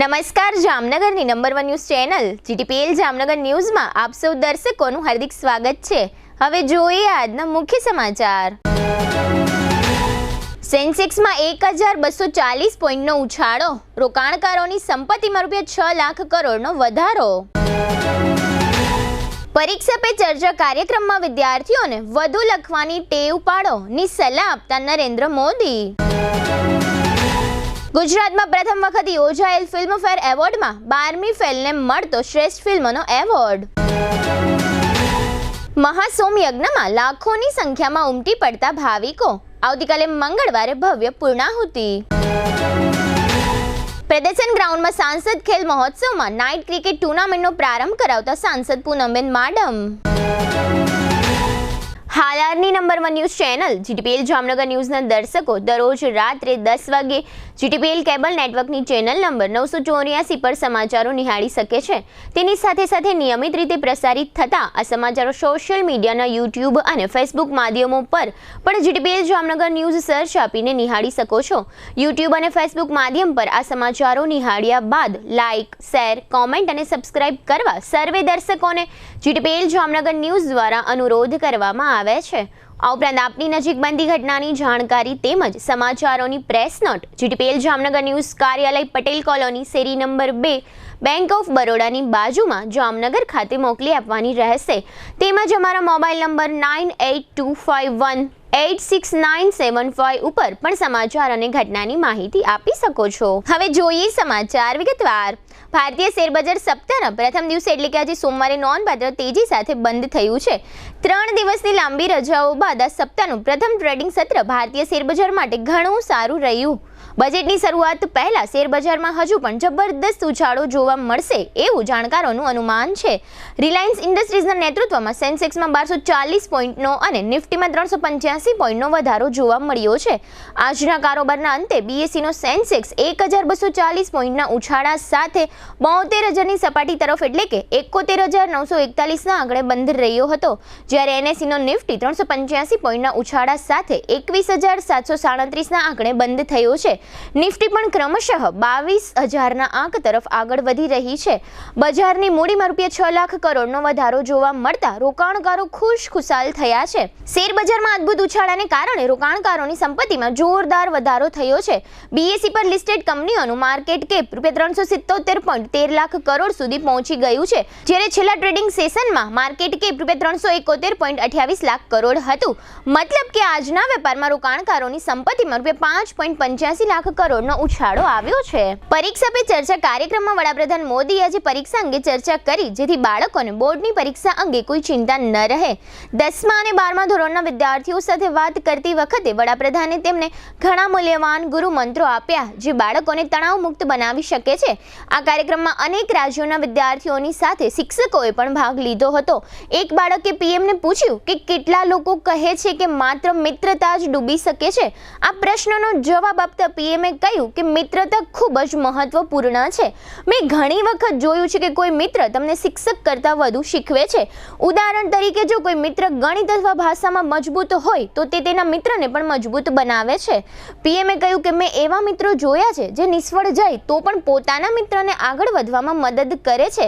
નમસ્કાર, જામનગરની number 1 news channel GTPL Jamnagar ન્યૂઝમાં આપ સૌ દર્શકોનું હાર્દિક સ્વાગત છે। હવે જોઈએ આજના મુખ્ય સમાચાર। સેન્સેક્સમાં 1240 પોઈન્ટનો ઉછાળો, રોકાણકારોની સંપત્તિમાં ₹6 લાખ કરોડનો વધારો। પરીક્ષા પે ચર્ચા કાર્યક્રમમાં વિદ્યાર્થીઓને વધુ લખવાની ટેવ પાડોની સલાહ આપતા નરેન્દ્ર મોદી। ગુજરાતમાં પ્રથમ વખત યોજાયેલ ફિલ્મફેર એવોર્ડમાં 12મી ફિલ્મને મળતો શ્રેષ્ઠ ફિલ્મનો એવોર્ડ। મહાસોમયજ્ઞમાં લાખોની સંખ્યામાં ઉમટી પડતા ભાવિકો, આવતીકાલે મંગળવારે ભવ્ય પૂર્ણાહુતિ। પ્રદર્શન ગ્રાઉન્ડમાં સાંસદ ખેલ મહોત્સવમાં નાઇટ ક્રિકેટ ટુર્નામેન્ટનો પ્રારંભ કરાવતા સાંસદ પૂનમબેન માડમ। હાલારની number 1 news channel GTPL Jamnagar ન્યૂઝના દર્શકો દરરોજ રાત્રે 10 વાગે જીટીપીએલ કેબલ નેટવર્કની ચેનલ નંબર 984 પર સમાચારો નિહાળી શકે છે। તેની સાથે સાથે નિયમિત રીતે પ્રસારિત થતા આ સમાચારો સોશિયલ મીડિયાના યુટ્યુબ અને ફેસબુક માધ્યમો પર પણ જીટીપીએલ જામનગર ન્યૂઝ સર્ચ આપીને નિહાળી શકો છો। યુટ્યુબ અને ફેસબુક માધ્યમ પર આ સમાચારો નિહાળ્યા બાદ લાઇક, શેર, કોમેન્ટ અને સબસ્ક્રાઇબ કરવા સર્વે દર્શકોને જીટીપીએલ જામનગર ન્યૂઝ દ્વારા અનુરોધ કરવામાં આવે છે। આ ઉપરાંત આપની નજીક બનતી ઘટનાની જાણકારી તેમજ સમાચારોની press note GTPL Jamnagar news કાર્યાલય પટેલ કોલોની શેરી નંબર 2 બેંક ઓફ બરોડાની બાજુમાં જામનગર ખાતે મોકલી આપવાની રહેશે। તેમજ અમારા મોબાઈલ નંબર 9825186975 ઉપર પણ સમાચાર અને ઘટનાની માહિતી આપી શકો છો। હવે જોઈએ સમાચાર વિગતવાર। ભારતીય શેરબજાર સપ્તાહના પ્રથમ દિવસે એટલે કે આજે સોમવારે નોંધપાત્ર તેજી સાથે બંધ થયું છે। 3 દિવસની લાંબી રજાઓ બાદ આ સપ્તાહનું પ્રથમ ટ્રેડિંગ સત્ર ભારતીય શેરબજાર માટે ઘણું સારું રહ્યું। બજેટની શરૂઆત પહેલા શેરબજારમાં હજુ પણ જબરદસ્ત ઉછાળો જોવા મળશે એવું જાણકારોનું અનુમાન છે। રિલાયન્સ ઇન્ડસ્ટ્રીઝના નેતૃત્વમાં સેન્સેક્સમાં 1240 પોઈન્ટનો અને નિફ્ટીમાં 385 પોઈન્ટનો વધારો જોવા મળ્યો છે। આજના કારોબારના અંતે બીએસઈનો સેન્સેક્સ 1240 પોઈન્ટના ઉછાળા સાથે 72,000ની સપાટી તરફ એટલે કે 71,941ના આંકડે બંધ રહ્યો હતો, જ્યારે એનએસઈનો નિફ્ટી 385 પોઈન્ટના ઉછાળા સાથે 21,737ના આંકડે બંધ થયો છે। નિફ્ટી પણ ક્રમશઃ 22,000ના આંક તરફ આગળ વધી રહી છે। બજારની મૂડીમાં ₹6 લાખ કરોડનો વધારો જોવા મળતા રોકાણકારો ખુશાલ થયા છે। શેરબજારમાં અદ્ભુત ઉછાળાને કારણે રોકાણકારોની સંપત્તિમાં જોરદાર વધારો થયો છે। બીએસઈ પર લિસ્ટેડ કંપનીઓનું માર્કેટ કેપ ₹377.13 લાખ કરોડ સુધી પહોંચી ગયું છે, જ્યારે છેલ્લા ટ્રેડિંગ સેશનમાં માર્કેટ કેપ ₹371.28 લાખ કરોડ હતું। મતલબ કે આજના વેપારમાં રોકાણકારોની સંપત્તિમાં ₹5.85 લાખ કરોડનો ઉછાળો આવ્યો છે। પરીક્ષા પે ચર્ચા કાર્યક્રમમાં વડાપ્રધાન મોદીએ આજે પરીક્ષા અંગે ચર્ચા કરી, જેથી બાળકોને બોર્ડની પરીક્ષા અંગે કોઈ ચિંતા ન રહે। 10મા અને 12મા ધોરણના વિદ્યાર્થીઓ સાથે વાત કરતી વખતે વડાપ્રધાને તેમને ઘણા મૂલ્યવાન ગુરુ મંત્રો આપ્યા, જે બાળકોને તણાવમુક્ત બનાવી શકે છે। આ કાર્યક્રમમાં અનેક રાજ્યોના વિદ્યાર્થીઓની સાથે શિક્ષકોએ પણ ભાગ લીધો હતો। એક બાળકે પીએમને પૂછ્યું કે કેટલા લોકો કહે છે કે માત્ર મિત્રતા જ ડૂબી શકે છે। આ પ્રશ્નનો જવાબ આપતા પીએમએ કહ્યું કે મિત્રતા ખૂબ જ મહત્વપૂર્ણ છે। મેં ઘણી વખત જોયું છે કે કોઈ મિત્ર તમને શિક્ષક કરતાં વધુ શીખવે છે। ઉદાહરણ તરીકે, જો કોઈ મિત્ર ગણિત અથવા ભાષામાં મજબૂત હોય તો તે તેના મિત્રને પણ મજબૂત બનાવે છે। પીએમએ કહ્યું કે મેં એવા મિત્રો જોયા છે જે નિષ્ફળ જાય તો પણ પોતાના મિત્રને આગળ વધવામાં મદદ કરે છે।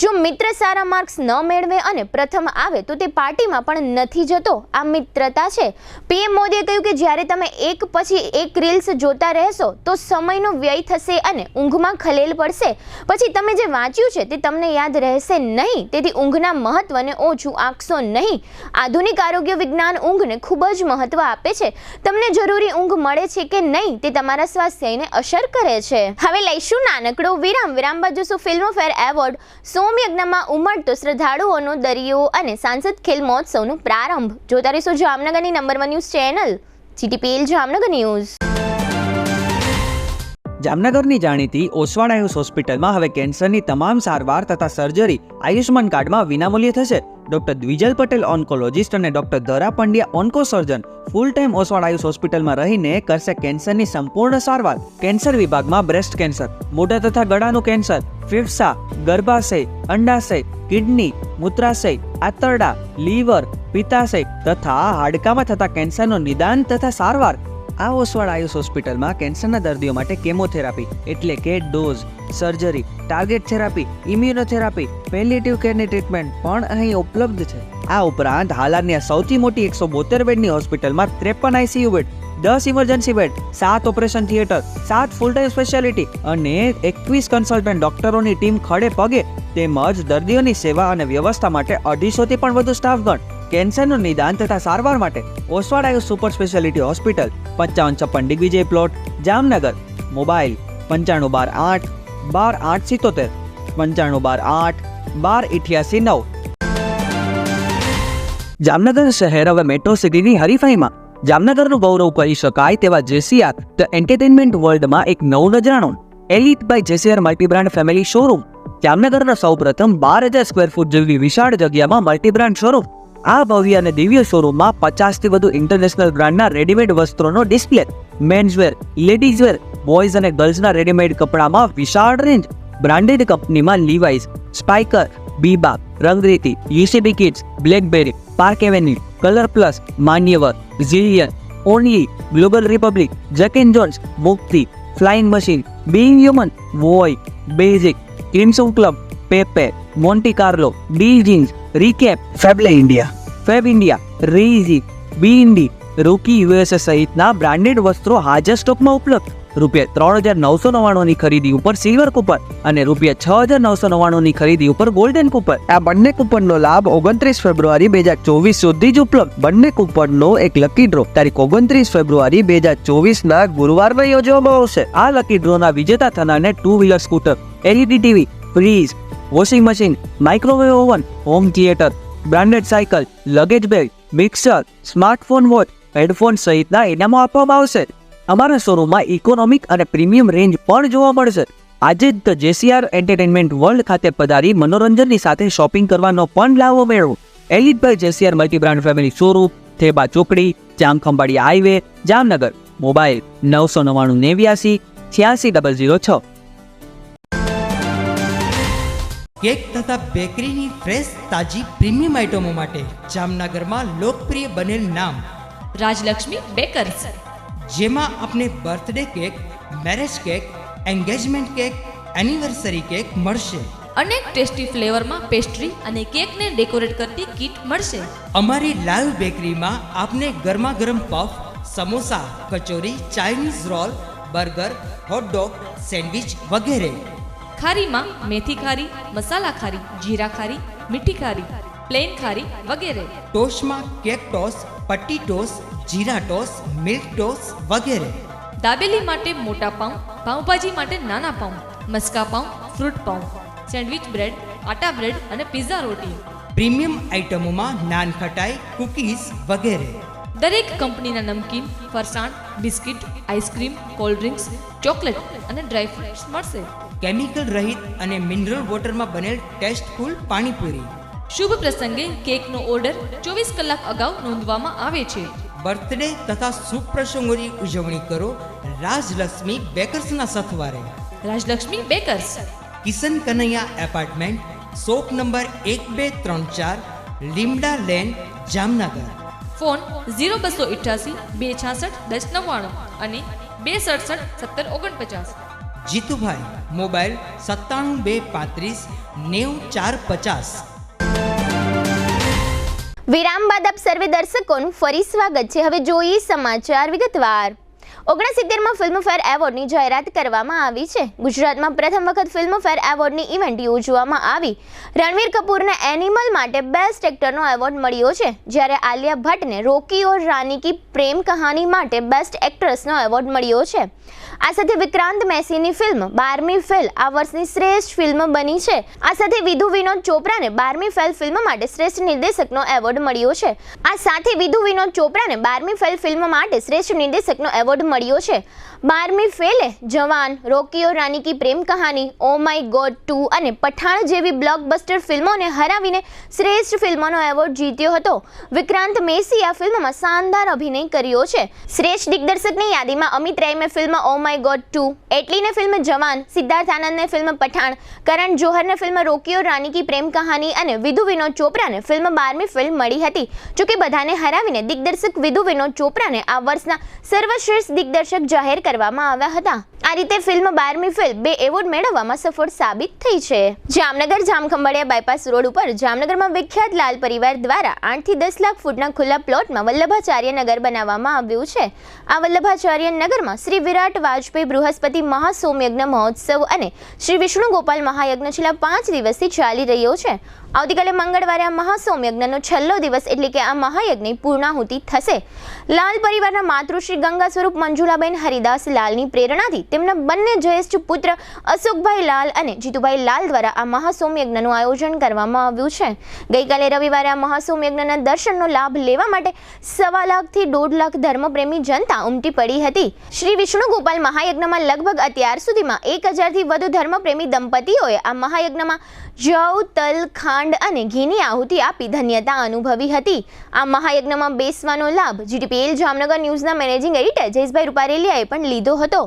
જો મિત્ર સારા માર્ક્સ ન મેળવે અને પ્રથમ આવે તો તે પાર્ટીમાં પણ નથી જતો। આ મિત્રતા છે। પીએમ મોદીએ કહ્યું કે જ્યારે તમે એક પછી એક રીલ્સ જોતા રહેશો તો સમયનો વ્યય થશે અને ઊંઘમાં ખલેલ પડશે। પછી તમે જે વાંચ્યું છે તે તમને યાદ રહેશે નહીં, તેથી ઊંઘના મહત્વને ઓછું આંકશો નહીં। આધુનિક આરોગ્ય વિજ્ઞાન ઊંઘને ખૂબ જ મહત્વ આપે છે। તમને જરૂરી ઊંઘ મળે છે કે નહીં તે તમારા સ્વાસ્થ્યને અસર કરે છે। હવે લઈશું નાનકડો વિરામ બાદ જોશું ફિલ્મફેર એવોર્ડ, સોમયજ્ઞમાં ઉમટતો શ્રદ્ધાળુઓનો દરિયો અને સાંસદ ખેલ મહોત્સવનો પ્રારંભ। જોતા રહીશું જામનગરની number 1 news channel GTPL Jamnagar news. જામનગરની જાણીતી ઓસવાડ આયુષ હોસ્પિટલમાં હવે કેન્સરની તમામ સારવાર તથા સર્જરી આયુષ્માન કાર્ડમાં વિનામૂલ્યે થશે। ડોક્ટર દ્વિજલ પટેલ ઓન્કોલોજીસ્ટ અને ડોક્ટર ધરા પંડ્યા ઓન્કો સર્જન ફૂલ ટાઈમ ઓસવાડ આયુષ હોસ્પિટલમાં રહીને કરશે કેન્સરની સંપૂર્ણ સારવાર। કેન્સર વિભાગમાં બ્રેસ્ટ કેન્સર, મોઢા તથા ગળાનું કેન્સર, ફેફસા, ગર્ભાશય, અંડાશય, કિડની, મૂત્રાશય, આંતરડા, લીવર, પિત્તાશય તથા હાડકામાં થતા કેન્સરનું નિદાન તથા સારવાર। આ ઓસવાડ આયુષ હોસ્પિટલમાં કેન્સરના દર્દીઓ માટે કેમોથેરાપી એટલે કે dose, surgery, target therapy, immunotherapy, palliative કેરની ટ્રીટમેન્ટ પણ અહીં ઉપલબ્ધ છે. આ ઉપરાંત હાલની સૌથી મોટી 172 બેડની હોસ્પિટલમાં 53 ICU bed, 10 emergency bed, 7 operation theatre, 7 full time speciality અને 21 કન્સલ્ટન્ટ ડોક્ટરોની ટીમ ખડે પગે તેમજ દર્દીઓની સેવા અને વ્યવસ્થા માટે 250 થી પણ વધુ સ્ટાફગણ. કેન્સરનું નિદાન તથા સારવાર માટે Oswal Ayush super speciality hospital, 5556 Digvijay plot, Jamnagar. Mobile 9512 8 12877, 9512 8 12889. Jamnagar શહેર હવે મેટ્રો સિટીની હરીફાઈમાં જામનગરનું ગૌરવ કરી શકાય તેવા જેસીઆર ધ એન્ટરટેનમેન્ટ વર્લ્ડમાં એક નવું નજરાણું elite by જેસીઆર multi brand family showroom. જામનગરના સૌપ્રથમ 12,000 સ્ક્વેર ફૂટ જેવી વિશાળ જગ્યામાં મલ્ટીબ્રાન્ડ શોરૂમ. આ ભવ્ય અને દિવ્ય શોરૂમમાં 50 થી વધુ ઇન્ટરનેશનલ બ્રાન્ડના રેડીમેડ વસ્ત્રોનો ડિસ્પ્લે, મેન્સવેર, લેડીઝવેર, બોયઝ અને ગર્લ્સના રેડીમેડ કપડામાં વિશાળ રેન્જ. બ્રાન્ડેડ કંપનીમાં Levi's, Spykar, Biba, Rangriti, UCB kids, Blackberry, Park Avenue, Colour Plus, Manyavar, Zillion, Only, Global Republic, Jack and Jones, Mukti, Flying Machine, Being Human, વોય, Basic, Crimson Club, Pepe, Monte Carlo, D jeans, રીકેપ, ફેબલે India, Fab India, રીઝી, બીઇન્ડી, Rookie USA સહિતના branded વસ્ત્રો હાજર સ્ટોકમાં ઉપલબ્ધ. ₹3,999ની ખરીદી ઉપર સિલ્વર કૂપન અને ₹6,999ની ખરીદી ઉપર ગોલ્ડન કૂપન. આ બંને કૂપનનો લાભ 29 ફેબ્રુઆરી 2024 સુધી જ ઉપલબ્ધ. બંને કૂપનનો એક લકી ડ્રો તારીખ 29 ફેબ્રુઆરી 2024ના ગુરુવારના યોજવામાં આવશે. આ લકી ડ્રોના વિજેતા થનારને 2 wheeler scooter, LED TV, fridge, washing machine, microwave oven, home theatre, branded cycle, luggage bag, mixer, smartphone watch, headphone સહિતના ઇનામો આપવામાં આવશે. અમારા શોરૂમમાં ઇકોનોમિક અને પ્રીમિયમ રેન્જ પણ જોવા મળશે. આજે જ ધ જેસીઆર એન્ટરટેનમેન્ટ વર્લ્ડ ખાતે પધારી મનોરંજનની સાથે શોપિંગ કરવાનો પણ લાવો મેળવો. Elite by જેસીઆર multi brand family showroom, Theba ચોકડી, Jamkhambhaliya highway, Jamnagar. Mobile 999 89 86 006. Cake તથા બેકરીની ફ્રેશ તાજી પ્રીમિયમ આઇટમો માટે જામનગરમાં લોકપ્રિય બનેલ નામ રાજલક્ષ્મી બેકર્સ, જેમાં આપને birthday cake, marriage cake, engagement cake, anniversary cake મળશે. અનેક ટેસ્ટી ફ્લેવરમાં પેસ્ટ્રી અને કેકને ડેકોરેટ કરતી કીટ મળશે. અમારી લાઈવ બેકરીમાં આપને ગરમા ગરમ puff, samosa, kachori, Chinese roll, burger, hot dog, sandwich વગેરે. ખારીમાં મેથી ખારી, મસાલા ખારી, જીરા ખારી, મીઠી ખારી, પ્લેન ખારી વગેરે. ટોસ્ટમાં કેક ટોસ, પટ્ટી ટોસ, જીરા ટોસ, મિલ્ક ટોસ વગેરે. દાબેલી માટે મોટા પાઉં, પાઉંભાજી માટે નાના પાઉં, મસ્કા પાઉં, ફ્રૂટ પાઉં, સેન્ડવિચ બ્રેડ, આટા બ્રેડ અને પિઝા રોટી. પ્રીમિયમ આઇટમોમાં નાન ખટાઈ, કૂકીઝ વગેરે. દરેક કંપનીના નમકીન, ફરસાણ, biscuit, ice cream, cold drinks, chocolate અને ડ્રાયફ્રૂટ્સ મળશે. કેમિકલ રહિત અને મિનરલ વોટરમાં બનેલ ટેસ્ટફુલ પાણીપુરી. શુભ પ્રસંગે કેકનો ઓર્ડર 24 કલાક અગાઉ નોંધવામાં આવે છે. બર્થડે તથા શુભ પ્રસંગોની ઉજવણી કરો રાજલક્ષ્મી બેકર્સના સથવારે. Rajlakshmi Bakers, Kishan Kanaiya apartment, shop number 1234, Limda lane, Jamnagar. Phone 0288 266 1099 અને 267 1749. જીતુભાઈ, મોબાઈલ 97 235 90 450. વિરામ બાદ આપ સર્વે દર્શકોનું ફરી સ્વાગત છે. હવે જોઈએ સમાચાર વિગતવાર. 69માં ફિલ્મફેર એવોર્ડની જાહેરાત કરવામાં આવી છે. ગુજરાતમાં પ્રથમ વખત ફિલ્મફેર એવોર્ડની ઇવેન્ટ યોજવામાં આવી. રણવીર કપૂરને એનિમલ માટે બેસ્ટ એક્ટરનો એવોર્ડ મળ્યો છે, જ્યારે આલિયા ભટ્ટને રોકી ઓર રાની કી પ્રેમ કહાની માટે બેસ્ટ એક્ટ્રેસનો એવોર્ડ મળ્યો છે. આ સાથે વિક્રાંત મેસીની ફિલ્મ 12મી ફેલ આ વર્ષની શ્રેષ્ઠ ફિલ્મ બની છે. આ સાથે વિધુ વિનોદ ચોપરાને 12મી ફેલ ફિલ્મ માટે શ્રેષ્ઠ નિર્દેશકનો એવોર્ડ મળ્યો છે. 12મી ફેલે જવાન, રોકિયો રાની કી પ્રેમ કહાની, ઓ માય ગોડ 2 અને પઠાણ જેવી બ્લોકબસ્ટર ફિલ્મોને હરાવીને શ્રેષ્ઠ ફિલ્મોનો એવોર્ડ જીત્યો હતો. વિક્રાંત મેસી આ ફિલ્મમાં શાનદાર અભિનય કર્યો છે. શ્રેષ્ઠ દિગ્દર્શકની યાદીમાં અમિત રૈને ફિલ્મ ઓ માય ગોડ 2, એટલીને ફિલ્મ જવાન, સિદ્ધાર્થ આનંદને ફિલ્મ પઠાણ, કરણ જોહરને ફિલ્મ રોકિયો રાની કી પ્રેમ કહાની અને વિધુ વિનોદ ચોપરાને ફિલ્મ 12મી ફિલ્મ મળી હતી. જોકે બધાને હરાવીને દિગ્દર્શક વિધુ વિનોદ ચોપરાને આ વર્ષના સર્વશ્રેષ્ઠ દિગ્દર્શક જાહેર કરવામાં આવ્યા હતા. આ રીતે ફિલ્મ 12મી ફિલ્મ 2 એવોર્ડ મેળવવામાં સફળ સાબિત થઈ છે. જામનગર જામખંભાળિયા બાયપાસ રોડ ઉપર જામનગરમાં વિખ્યાત લાલ પરિવાર દ્વારા 8 થી 10 લાખ ફૂટના ખુલ્લા પ્લોટમાં વલ્લભાચાર્ય નગર બનાવવામાં આવ્યું છે. આ વલ્લભાચાર્ય નગરમાં શ્રી વિરાટ વાજપેયી બૃહસ્પતિ મહાસોમયજ્ઞ મહોત્સવ અને શ્રી વિષ્ણુ ગોપાલ મહાયજ્ઞ છેલ્લા 5 દિવસથી ચાલી રહ્યો છે. આવતીકાલે મંગળવારે આ મહાસોમયજ્ઞનો છેલ્લો દિવસ એટલે કે આ મહાયજ્ઞની પૂર્ણાહુતિ થશે. લાલ પરિવારના માતૃશ્રી ગંગા સ્વરૂપ મંજુલાબેન હરિદાસ લાલની પ્રેરણાથી તેમના બંને જ્યેષ્ઠ પુત્ર અશોકભાઈ લાલ અને જીતુભાઈ લાલ દ્વારા આ મહાસોમયજ્ઞનું આયોજન કરવામાં આવ્યું છે. ગઈકાલે રવિવારે આ મહાસોમયજ્ઞના દર્શનનો લાભ લેવા માટે 1.25 લાખથી 1.5 લાખ ધર્મપ્રેમી જનતા ઉમટી પડી હતી. શ્રી વિષ્ણુ ગોપાલ મહાયજ્ઞમાં લગભગ અત્યાર સુધીમાં 1000થી વધુ ધર્મપ્રેમી દંપતીઓએ આ મહાયજ્ઞમાં જવ, તલ, ખાંડ અને ઘીની આહુતિ આપી ધન્યતા અનુભવી હતી. આ મહાયજ્ઞમાં બેસવાનો લાભ જીટીપીએલ જામનગર ન્યૂઝના મેનેજિંગ એડિટર જયેશભાઈ રૂપારેલિયાએ પણ લીધો હતો.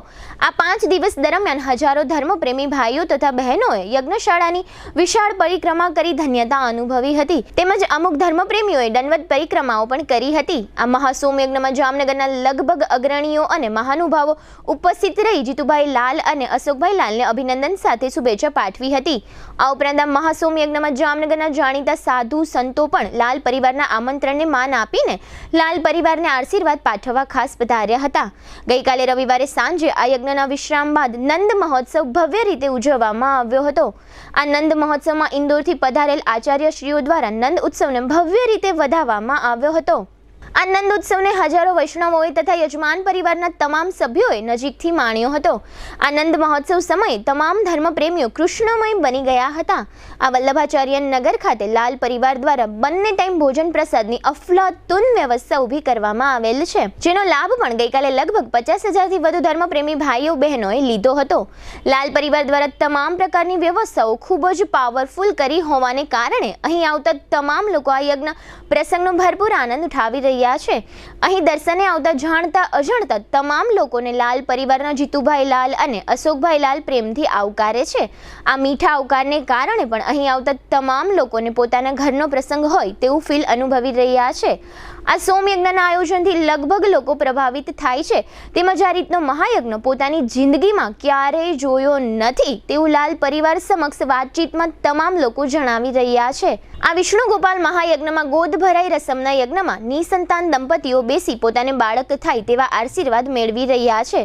આ 5 દિવસ દરમિયાન હજારો ધર્મપ્રેમી ભાઈઓ તથા બહેનોએ યજ્ઞશાળાની વિશાળ પરિક્રમા કરી ધન્યતા અનુભવી હતી. તેમજ અમુક ધર્મપ્રેમીઓએ દંડવત પરિક્રમાઓ પણ કરી હતી. આ મહાસોમયજ્ઞમાં જામનગરના લગભગ અગ્રણીઓ અને મહાનુભાવો ઉપસ્થિત રહી જીતુભાઈ લાલ અને અશોકભાઈ લાલને અભિનંદન સાથે શુભેચ્છા પાઠવી હતી. આ ઉપરાંત મહાસોમયજ્ઞમાં જામનગરના જાણીતા સાધુ સંતો પણ લાલ પરિવારના આમંત્રણને માન આપીને લાલ પરિવારને આશીર્વાદ પાઠવવા ખાસ પધાર્યા હતા. ગઈકાલે રવિવારે સાંજે આ યજ્ઞના વિશ્રામ બાદ નંદ મહોત્સવ ભવ્ય રીતે ઉજવવામાં આવ્યો હતો. આ નંદ મહોત્સવમાં ઇન્દોરથી પધારેલ આચાર્યશ્રીઓ દ્વારા નંદ ઉત્સવને ભવ્ય રીતે વધાવવામાં આવ્યો હતો. આ નંદ ઉત્સવને હજારો વૈષ્ણવોએ તથા યજમાન પરિવારના તમામ સભ્યોએ નજીકથી માણ્યો હતો. આ નંદ મહોત્સવ સમયે તમામ ધર્મપ્રેમીઓ કૃષ્ણમય બની ગયા હતા. આ વલ્લભાચાર્ય નગર ખાતે લાલ પરિવાર દ્વારા બંને ટાઈમ ભોજન પ્રસાદની અફલાતુન વ્યવસ્થા ઊભી કરવામાં આવેલ છે, જેનો લાભ પણ ગઈકાલે લગભગ 50,000થી વધુ ધર્મપ્રેમી ભાઈઓ બહેનોએ લીધો હતો. લાલ પરિવાર દ્વારા તમામ પ્રકારની વ્યવસ્થાઓ ખૂબ જ પાવરફુલ કરી હોવાને કારણે અહીં આવતા તમામ લોકો આ યજ્ઞ પ્રસંગનો ભરપૂર આનંદ ઉઠાવી રહ્યા છે. અહીં દર્શને આવતા જાણતા અજાણતા તમામ લોકોને લાલ પરિવારના જીતુભાઈ લાલ અને અશોકભાઈ લાલ પ્રેમથી આવકારે છે. આ મીઠા આવકારને કારણે પણ અહીં આવતા તમામ લોકોને પોતાના ઘરનો પ્રસંગ હોય તેવું ફીલ અનુભવી રહ્યા છે. આ સોમયજ્ઞના આયોજનથી લગભગ લોકો પ્રભાવિત થાય છે. તેમજ આ રીતનો મહાયજ્ઞ પોતાની જિંદગીમાં ક્યારેય જોયો નથી તેવું લાલ પરિવાર સમક્ષ વાતચીતમાં તમામ લોકો જણાવી રહ્યા છે. આ વિષ્ણુ ગોપાલ મહાયજ્ઞમાં ગોદ ભરાઈ રસમના યજ્ઞમાં નિસંતાન દંપતીઓ બેસી પોતાને બાળક થાય તેવા આશીર્વાદ મેળવી રહ્યા છે.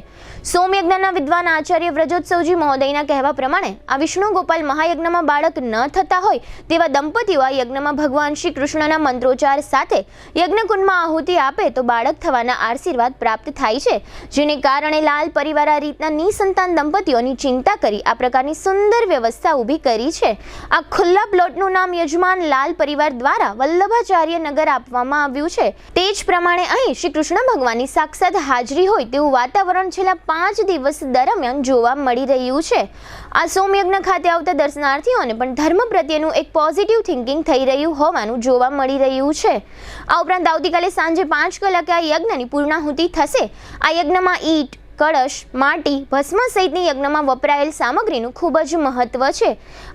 સોમયજ્ઞના વિદ્વાન આચાર્ય વ્રજોત્સવજી મહોદયના કહેવા પ્રમાણે આ વિષ્ણુ ગોપાલ મહાયજ્ઞમાં બાળક ન થતા હોય તેવા દંપતીઓ આ યજ્ઞમાં ભગવાન શ્રી કૃષ્ણના મંત્રોચ્ચાર સાથે યજ્ઞકુંડમાં આહુતિ આપે તો બાળક થવાના આશીર્વાદ પ્રાપ્ત થાય છે, જેને કારણે લાલ પરિવાર આ રીતના નિસંતાન દંપતીઓની ચિંતા કરી આ પ્રકારની સુંદર વ્યવસ્થા ઊભી કરી છે. આ ખુલ્લા પ્લોટનું નામ યજમાન લાલ પરિવાર દ્વારા વલ્લભાચાર્ય નગર આપવામાં આવ્યું છે. તે જ પ્રમાણે અહીં શ્રી કૃષ્ણ ભગવાનની સાક્ષાત હાજરી હોય તેવું વાતાવરણ છેલ્લા 5 દિવસ દરમિયાન જોવા મળી રહ્યું છે. આ સોમયજ્ઞ ખાતે આવતા દર્શનાર્થીઓને પણ ધર્મ પ્રત્યેનું એક પોઝિટિવ થિંકિંગ થઈ રહ્યું હોવાનું જોવા મળી રહ્યું છે. આ ઉપરાંત આવતીકાલે સાંજે 5 કલાકે આ યજ્ઞની પૂર્ણાહુતિ થશે. આ યજ્ઞમાં ઈટ, કળશ, માટી, ભસ્મ સહિતની યજ્ઞમાં વપરાયેલ સામગ્રીનું ખૂબ જ મહત્વ છે.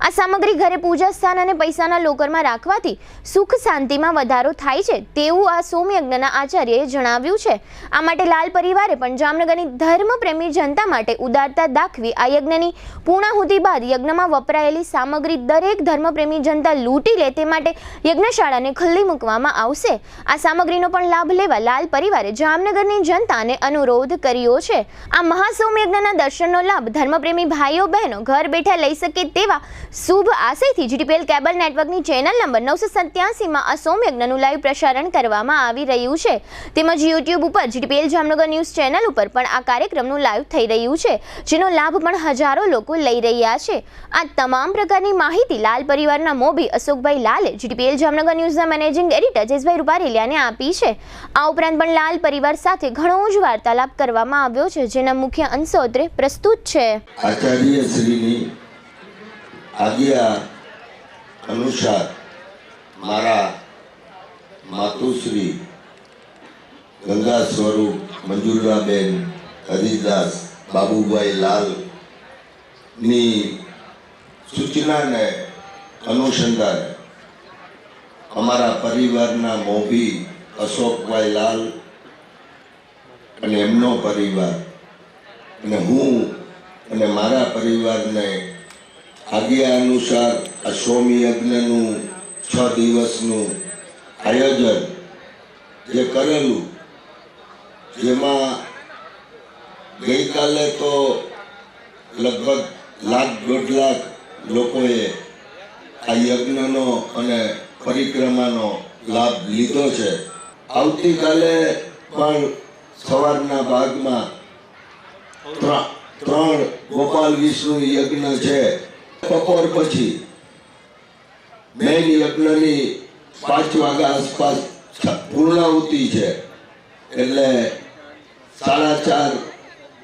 આ સામગ્રી ઘરે પૂજા સ્થાન અને પૈસાના લોકરમાં રાખવાથી સુખ શાંતિમાં વધારો થાય છે તેવું આ સોમયજ્ઞના આચાર્યએ જણાવ્યું છે. આ માટે લાલ પરિવારે પણ જામનગરની ધર્મપ્રેમી જનતા માટે ઉદારતા દાખવી આ યજ્ઞની પૂર્ણાહુતિ બાદ યજ્ઞમાં વપરાયેલી સામગ્રી દરેક ધર્મપ્રેમી જનતા લૂંટી લે તે માટે યજ્ઞશાળાને ખુલ્લી મૂકવામાં આવશે. આ સામગ્રીનો પણ લાભ લેવા લાલ પરિવારે જામનગરની જનતાને અનુરોધ કર્યો છે. આ મહાસોમયજ્ઞના દર્શનનો લાભ ધર્મપ્રેમી ભાઈઓ બહેનો ઘર બેઠા લઈ શકે તેવા શુભ આશયથી જીટીપીએલ કેબલ નેટવર્કની ચેનલ નંબર 987માં આ સોમયજ્ઞનું લાઈવ પ્રસારણ કરવામાં આવી રહ્યું છે. તેમજ યુટ્યુબ ઉપર જીટીપીએલ જામનગર ન્યૂઝ ચેનલ ઉપર પણ આ કાર્યક્રમનું લાઈવ થઈ રહ્યું છે, જેનો લાભ પણ હજારો લોકો લઈ રહ્યા છે. આ તમામ પ્રકારની માહિતી લાલ પરિવારના મોભી અશોકભાઈ લાલે જીટીપીએલ જામનગર ન્યૂઝના મેનેજિંગ એડિટર જયેશભાઈ રૂપારેલિયાને આપી છે. આ ઉપરાંત પણ લાલ પરિવાર સાથે ઘણો જ વાર્તાલાપ કરવામાં આવ્યો છે, છે, જેના મુખ્ય અંશો અત્રે પ્રસ્તુત છે. આચાર્ય શ્રીની આજ્ઞા અનુસાર મારા માતુશ્રી ગંગા સ્વરૂપ મંજુલાબેન હરિદાસ બાબુભાઈ લાલની સૂચનાને અનુસંધાને અમારા પરિવારના મોભી અશોકભાઈ લાલ અને એમનો પરિવાર અને હું અને મારા પરિવારને આજ્ઞા અનુસાર આ સ્વામી યજ્ઞનું 6 દિવસનું આયોજન જે કરેલું, જેમાં ગઈકાલે તો લગભગ 1.5 લાખ લોકોએ આ યજ્ઞનો અને પરિક્રમાનો લાભ લીધો છે. આવતીકાલે પણ સવારના ભાગમાં 3 ગોપાલ વિષ્ણુ યજ્ઞ છે. બપોર પછી મેન યજ્ઞની 5 વાગ્યા આસપાસ પૂર્ણાહુતિ છે, એટલે 4:30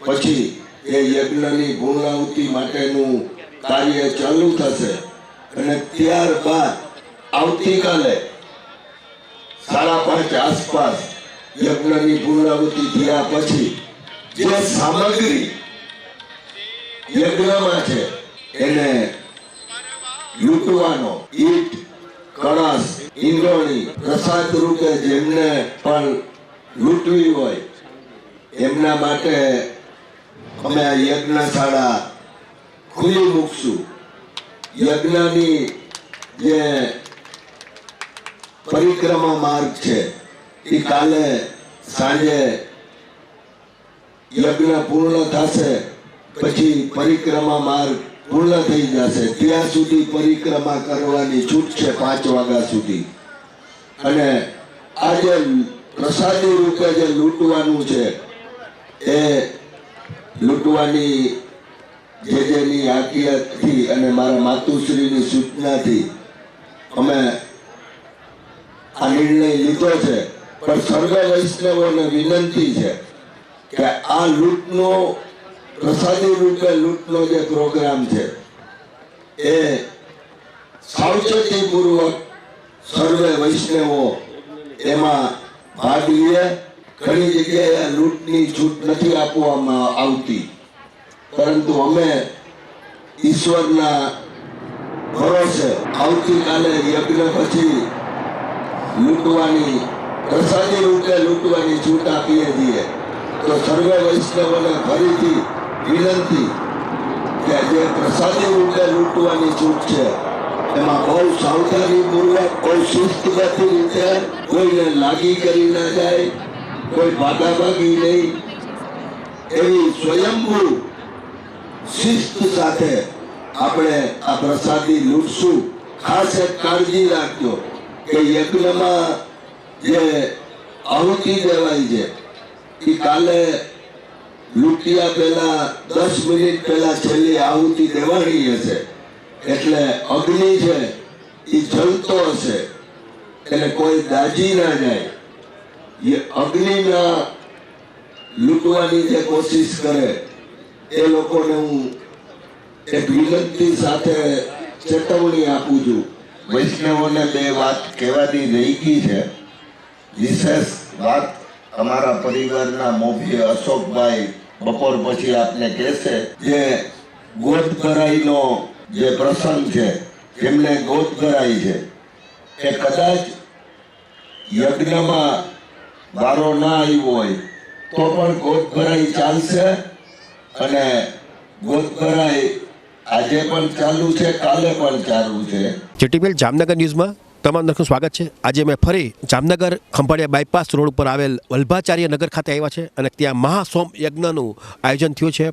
પછી એ યજ્ઞની પૂર્ણાહુતિ માટેનું કાર્ય ચાલુ થશે અને ત્યારબાદ આવતીકાલે 5:30 આસપાસ યજ્ઞની પૂર્ણાહુતિ થયા પછી જે સામગ્રી યજ્ઞમાં છે એને લૂંટવાનો, ઈટ, કળશ, ઈંગોણી પ્રસાદ રૂપે જેમને પણ લૂંટવી હોય એમના માટે અમે આ યજ્ઞશાળા ખુલ્લી મૂકશું. યજ્ઞની જે પરિક્રમા માર્ગ છે એ કાલે સાંજે યજ્ઞ પૂર્ણ થશે પછી પરિક્રમા માર્ગ પૂર્ણ થઈ જશે. ત્યાં સુધી પરિક્રમા કરવાની છૂટ છે 5 વાગ્યા સુધી. અને આ જે પ્રસાદી રૂપે જે લૂંટવાનું છે એ લૂંટવાની જેની આજ્ઞાથી અને મારા માતુશ્રીની સૂચનાથી અમે આ નિર્ણય લીધો છે. પણ સર્વ વૈષ્ણવોને વિનંતી છે કે આ લૂંટનો પ્રસાદી રૂપે લૂંટનો જે પ્રોગ્રામ છે એ સાવચેતીપૂર્વક સર્વે વૈષ્ણવો એમાં ભાગ લે. ઘણી જગ્યાએ લૂંટની છૂટ નથી આપવામાં આવતી, પરંતુ અમે ઈશ્વરના ભરોસે આવતીકાલે યજ્ઞ પછી લૂંટવાની પ્રસાદી રૂપે લૂંટવાની છૂટ આપીએ છીએ. તો સર્વે વૈષ્ણવોને ફરીથી વિનંતી કે જે પ્રસાદી રૂપે લૂંટવાની છૂટ છે એમાં બહુ સાવધાનીપૂર્વક, બહુ શિસ્તબદ્ધ રીતે, કોઈને લાગી કરી ના જાય, કોઈ ભાગાભાગી નહીં, એવી સ્વયંભૂ શિસ્ત સાથે આપણે આ પ્રસાદી લૂંટશું. ખાસ એક કાળજી રાખજો કે યજ્ઞમાં જે આહુતિ દેવાય છે એ કાલે લૂંટ્યા પહેલા 10 મિનિટ પહેલા છેલ્લી આહુતિ દેવાની હશે. એટલે અગ્નિ છે એ જલતો હશે, એટલે કોઈ દાજી ના જાય. અગ્નિના લૂંટવાની જે કોશિશ કરે એ લોકોને હું એક વિનંતી સાથે ચેતવણી આપું છું. વૈષ્ણવોને 2 વાત કહેવાની રહી ગઈ છે. વિશેષ વાત અમારા પરિવારના મોભી અશોકભાઈ બપોર પછી આપને કહેશે. જે ગોદ ભરાઈનો જે પ્રસંગ છે, જેમને ગોદ ભરાઈ છે એ કદાચ યજ્ઞમાં વારો ના આવ્યો હોય તો પણ ગોદ ભરાઈ ચાલશે. અને ગોદ ભરાઈ આજે પણ ચાલુ છે, કાલે પણ ચાલુ છે. જીટીપીએલ જામનગર ન્યૂઝમાં તમામ દર્શકોનું સ્વાગત છે. આજે અમે ફરી જામનગર ખંભાળિયા બાયપાસ રોડ ઉપર આવેલ વલ્ભાચાર્ય નગર ખાતે આવ્યા છે અને ત્યાં મહાસોમ યજ્ઞનું આયોજન થયું છે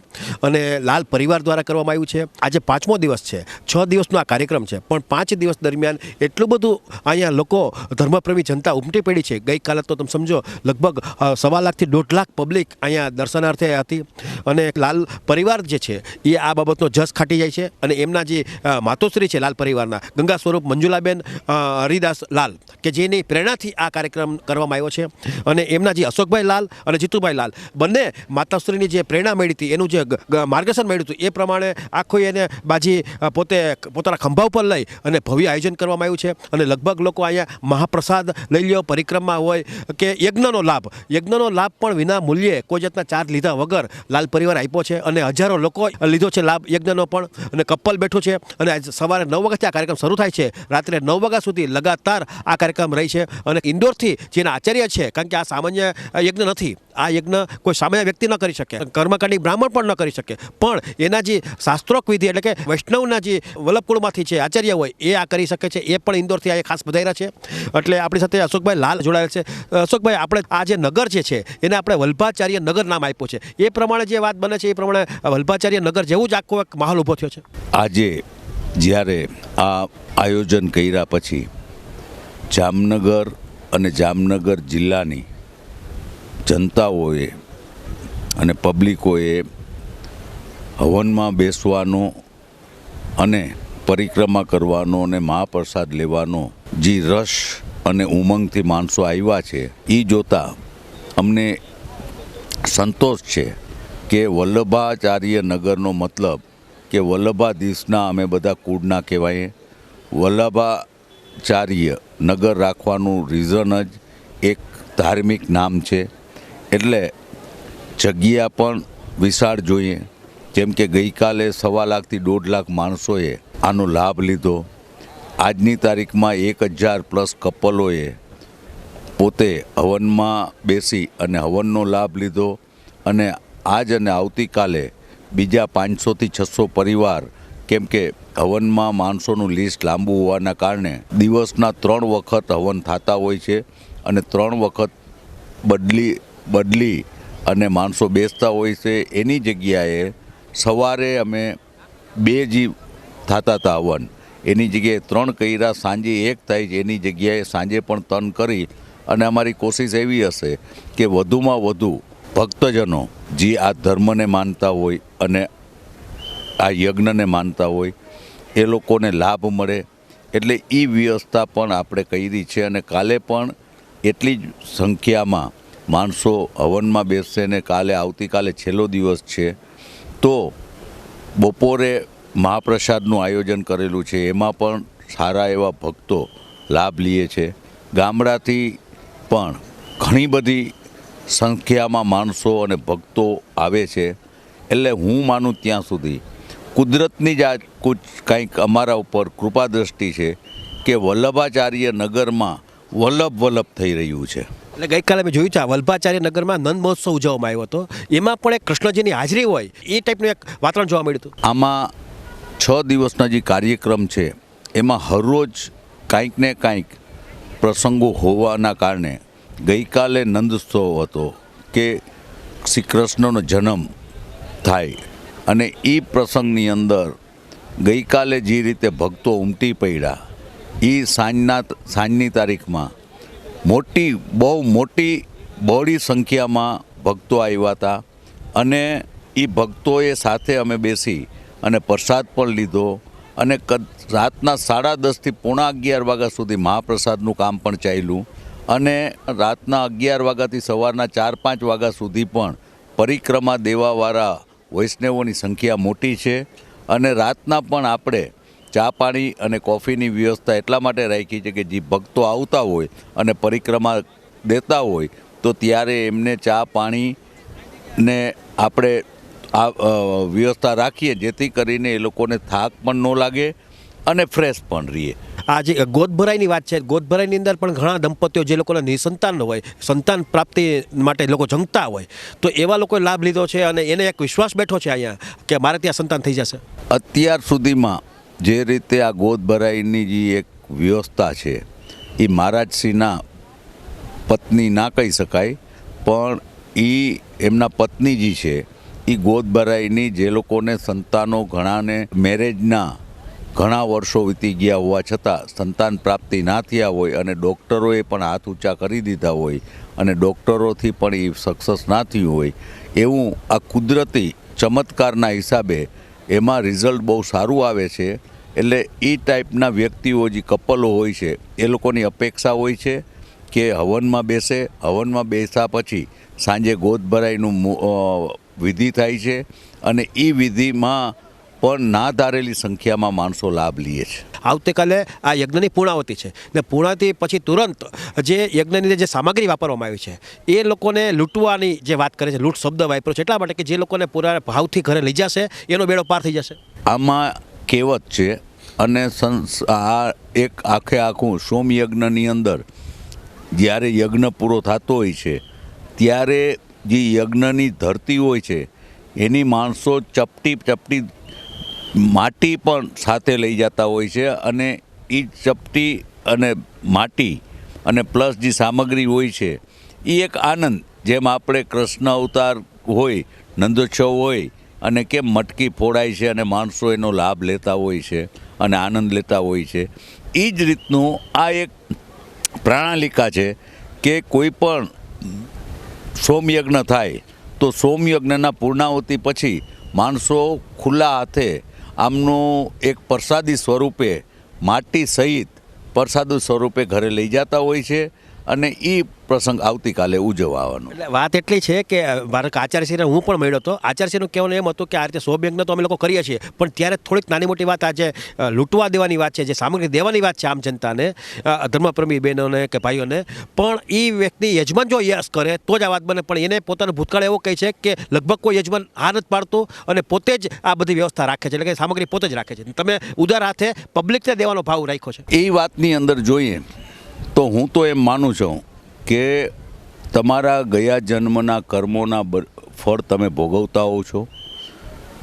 અને લાલ પરિવાર દ્વારા કરવામાં આવ્યું છે. આજે 5મો દિવસ છે. 6 દિવસનો આ કાર્યક્રમ છે, પણ 5 દિવસ દરમિયાન એટલું બધું અહીંયા લોકો ધર્મપ્રેમી જનતા ઉમટી પડી છે. ગઈકાલે તો તમે સમજો લગભગ 1.25 લાખથી 1.5 લાખ પબ્લિક અહીંયા દર્શનાર્થે હતી અને લાલ પરિવાર જે છે એ આ બાબતનો જસ ખાટી જાય છે અને એમના જે માતોશ્રી છે લાલ પરિવારના ગંગા સ્વરૂપ મંજુલાબેન હરિદાસ લાલ કે જેની પ્રેરણાથી આ કાર્યક્રમ કરવામાં આવ્યો છે. અને એમના જે અશોકભાઈ લાલ અને જીતુભાઈ લાલ બંને માતાશ્રીની જે પ્રેરણા મળી હતી, એનું જે માર્ગદર્શન મળ્યું હતું, એ પ્રમાણે આખો એને બાજી પોતે પોતાના ખંભા ઉપર લઈ અને ભવ્ય આયોજન કરવામાં આવ્યું છે. અને લગભગ લોકો અહીંયા મહાપ્રસાદ લઈ લ્યો, પરિક્રમા હોય કે યજ્ઞનો લાભ પણ વિના મૂલ્યે કોઈ જાતના ચાર્જ લીધા વગર લાલ પરિવાર આપ્યો છે. અને હજારો લોકો લીધો છે લાભ યજ્ઞનો પણ. અને કપલ બેઠું છે. અને આજ સવારે 9 વાગ્યાથી આ કાર્યક્રમ શરૂ થાય છે. રાત્રે 9 વાગ્યા સુધી લગાતાર આ કાર્યક્રમ રહી છે. અને ઇન્દોરથી જેના આચાર્ય છે, કારણ કે આ સામાન્ય યજ્ઞ નથી, આ યજ્ઞ કોઈ સામાન્ય વ્યક્તિ ન કરી શકે, કર્મકાંડી બ્રાહ્મણ પણ ન કરી શકે, પણ એના જે શાસ્ત્રોક્ત વિધિ એટલે કે વૈષ્ણવના જે વલ્લભકુળમાંથી છે આચાર્ય હોય એ આ કરી શકે છે. એ પણ ઇન્દોરથી આ ખાસ પધાર્યા છે. એટલે આપણી સાથે અશોકભાઈ લાલ જોડાયેલ છે. અશોકભાઈ, આપણે આ જે નગર જે છે એને આપણે વલ્ભાચાર્ય નગર નામ આપ્યું છે. એ પ્રમાણે જે વાત બને છે એ પ્રમાણે વલ્ભાચાર્ય નગર જેવું જ આખો એક માહોલ ઊભો થયો છે. આજે જ્યારે આ આયોજન કર્યા પછી જામનગર અને જામનગર જિલ્લાની જનતાઓએ અને પબ્લિકોએ હવનમાં બેસવાનો અને પરિક્રમા કરવાનો અને મહાપ્રસાદ લેવાનો જે રસ અને ઉમંગથી માણસો આવ્યા છે, એ જોતા અમને સંતોષ છે કે વલ્લભાચાર્ય નગરનો મતલબ કે વલ્લભાધીશના અમે બધા કુળના કહેવાય. વલ્લભાચાર્ય નગર રાખવાનું રીઝન જ એક ધાર્મિક નામ છે. એટલે જગ્યા પણ વિશાળ જોઈએ. જેમ કે ગઈકાલે 1.25 લાખથી 1.5 લાખ માણસોએ આનો લાભ લીધો. આજની તારીખમાં 1000+ કપલોએ પોતે હવનમાં બેસી અને હવનનો લાભ લીધો. અને આજ અને આવતીકાલે બીજા 500થી 600 પરિવાર, કેમ કે હવનમાં માણસોનું લિસ્ટ લાંબુ હોવાના કારણે દિવસના 3 વખત હવન થતા હોય છે. અને 3 વખત બદલી અને માણસો બેસતા હોય છે. એની જગ્યાએ સવારે અમે 2 જ થતા હતા હવન, એની જગ્યાએ 3 કર્યા, સાંજે 1 થાય છે. એની જગ્યાએ સાંજે પણ 3 કરી. અને અમારી કોશિશ એવી હશે કે વધુમાં વધુ ભક્તજનો જે આ ધર્મને માનતા હોય અને આ યજ્ઞને માનતા હોય એ લોકોને લાભ મળે. એટલે એ વ્યવસ્થા પણ આપણે કરી છે. અને કાલે પણ એટલી જ સંખ્યામાં માણસો હવનમાં બેસશે. ને કાલે આવતીકાલે છેલ્લો દિવસ છે, તો બપોરે મહાપ્રસાદનું આયોજન કરેલું છે. એમાં પણ સારા એવા ભક્તો લાભ લે છે. ગામડાથી પણ ઘણી બધી સંખ્યામાં માણસો અને ભક્તો આવે છે. એટલે હું માનું ત્યાં સુધી કુદરતની જ આ કંઈક અમારા ઉપર કૃપા દ્રષ્ટિ છે કે વલ્લભાચાર્ય નગરમાં વલ્લભ થઈ રહ્યું છે. એટલે ગઈકાલે મેં જોયું છે આ વલ્ભાચાર્ય નગરમાં નંદ મહોત્સવ ઉજવવામાં આવ્યો હતો. એમાં પણ એક કૃષ્ણજીની હાજરી હોય એ ટાઈપનું એક વાતાવરણ જોવા મળ્યું હતું. આમાં 6 દિવસના જે કાર્યક્રમ છે એમાં હરરોજ કાંઈક ને કાંઈક પ્રસંગો હોવાના કારણે ગઈકાલે નંદોત્સવ હતો કે શ્રી કૃષ્ણનો જન્મ થાય. અને એ પ્રસંગની અંદર ગઈકાલે જે રીતે ભક્તો ઉમટી પડ્યા, એ સાંજની તારીખમાં બહુ મોટી બહોળી સંખ્યામાં ભક્તો આવ્યા હતા. અને એ ભક્તોએ સાથે અમે બેસી અને પ્રસાદ પણ લીધો. અને રાતના 10:30થી 11:45 વાગ્યા સુધી મહાપ્રસાદનું કામ પણ ચાલ્યું. અને રાતના 11 વાગ્યાથી સવારના 4-5 વાગ્યા સુધી પણ પરિક્રમા દેવાવાળા વૈષ્ણવોની સંખ્યા મોટી છે. અને રાતના પણ આપણે ચા પાણી અને કોફીની વ્યવસ્થા એટલા માટે રાખી છે કે જે ભક્તો આવતા હોય અને પરિક્રમા દેતા હોય તો ત્યારે એમને ચા પાણીને આપણે આ વ્યવસ્થા રાખીએ, જેથી કરીને એ લોકોને થાક પણ ન લાગે અને ફ્રેશ પણ રહીએ. આ જે ગોદભરાઈની વાત છે, ગોદભરાઈની અંદર પણ ઘણા દંપતીઓ જે લોકોને નિસંતાન હોય, સંતાન પ્રાપ્તિ માટે લોકો જંગતા હોય, તો એવા લોકોએ લાભ લીધો છે. અને એને એક વિશ્વાસ બેઠો છે અહીંયા કે મારે ત્યાં સંતાન થઈ જશે. અત્યાર સુધીમાં જે રીતે આ ગોદભરાઈની જે એક વ્યવસ્થા છે એ મહારાજશ્રીના પત્ની ના કહી શકાય, પણ એ એમના પત્ની જે છે એ ગોદભરાઈની જે લોકોને સંતાનો ઘણાને મેરેજના ઘણા વર્ષો વીતી ગયા હોવા છતાં સંતાન પ્રાપ્તિ ના થયા હોય અને ડૉક્ટરોએ પણ હાથ ઊંચા કરી દીધા હોય અને ડૉક્ટરોથી પણ એ સક્સેસ ના થયું હોય, એવું આ કુદરતી ચમત્કારના હિસાબે એમાં રિઝલ્ટ બહુ સારું આવે છે. એટલે એ ટાઈપના વ્યક્તિઓ જે કપલો હોય છે એ લોકોની અપેક્ષા હોય છે કે હવનમાં બેસે, હવનમાં બેસ્યા પછી સાંજે ગોદ ભરાઈનું વિધિ થાય છે અને એ વિધિમાં પણ ના ધારેલી સંખ્યામાં માણસો લાભ લે છે. આવતીકાલે આ યજ્ઞની પૂર્ણાવતી છે ને પૂર્ણાવતી પછી તુરંત જે યજ્ઞની જે સામગ્રી વાપરવામાં આવી છે એ લોકોને લૂંટવાની જે વાત કરે છે, લૂંટ શબ્દ વાપર્યો છે એટલા માટે કે જે લોકોને પૂરા ભાવથી ઘરે લઈ જશે એનો બેડો પાર થઈ જશે. આમાં કહેવત છે અને આ એક આખું સોમયજ્ઞની અંદર જ્યારે યજ્ઞ પૂરો થતો હોય છે ત્યારે જે યજ્ઞની ધરતી હોય છે એની માણસો ચપટી માટી પણ સાથે લઈ જતા હોય છે અને એ ચપટી અને માટી અને પ્લસ જે સામગ્રી હોય છે એ એક આનંદ, જેમ આપણે કૃષ્ણ અવતાર હોય, નંદોત્સવ હોય અને કેમ મટકી ફોડાય છે અને માણસો એનો લાભ લેતા હોય છે અને આનંદ લેતા હોય છે, એ જ રીતનું આ એક પ્રણાલિકા છે કે કોઈ પણ સોમયજ્ઞ થાય તો સોમયજ્ઞના પૂર્ણાવતી પછી માણસો ખુલ્લા હાથે આમનું એક પ્રસાદી સ્વરૂપે માટી સહિત પ્રસાદી સ્વરૂપે ઘરે લઈ જતા હોય છે અને એ પ્રસંગ આવતીકાલે ઉજવવાનો. એટલે વાત એટલી છે કે મારા આચાર્યશ્રીને હું પણ મળ્યો હતો. આચાર્યશ્રીનું કહેવાનું એમ હતું કે આ રીતે સોમયજ્ઞ તો અમે લોકો કરીએ છીએ, પણ ત્યારે થોડીક નાની મોટી વાત આજે લૂંટવા દેવાની વાત છે, જે સામગ્રી દેવાની વાત છે આમ જનતાને, ધર્મપ્રેમી બહેનોને કે ભાઈઓને, પણ એ વ્યક્તિ યજમાન જો યસ કરે તો જ આ વાત બને. પણ એને પોતાનો ભૂતકાળ એવો કહે છે કે લગભગ કોઈ યજમાન હાર નથી પાડતું અને પોતે જ આ બધી વ્યવસ્થા રાખે છે, એટલે કે સામગ્રી પોતે જ રાખે છે. તમે ઉદાર હાથે પબ્લિકને દેવાનો ભાવ રાખ્યો છે. એ વાતની અંદર જોઈએ તો હું તો એમ માનું છું કે તમારા ગયા જન્મના કર્મોના ફળ તમે ભોગવતા હો છો.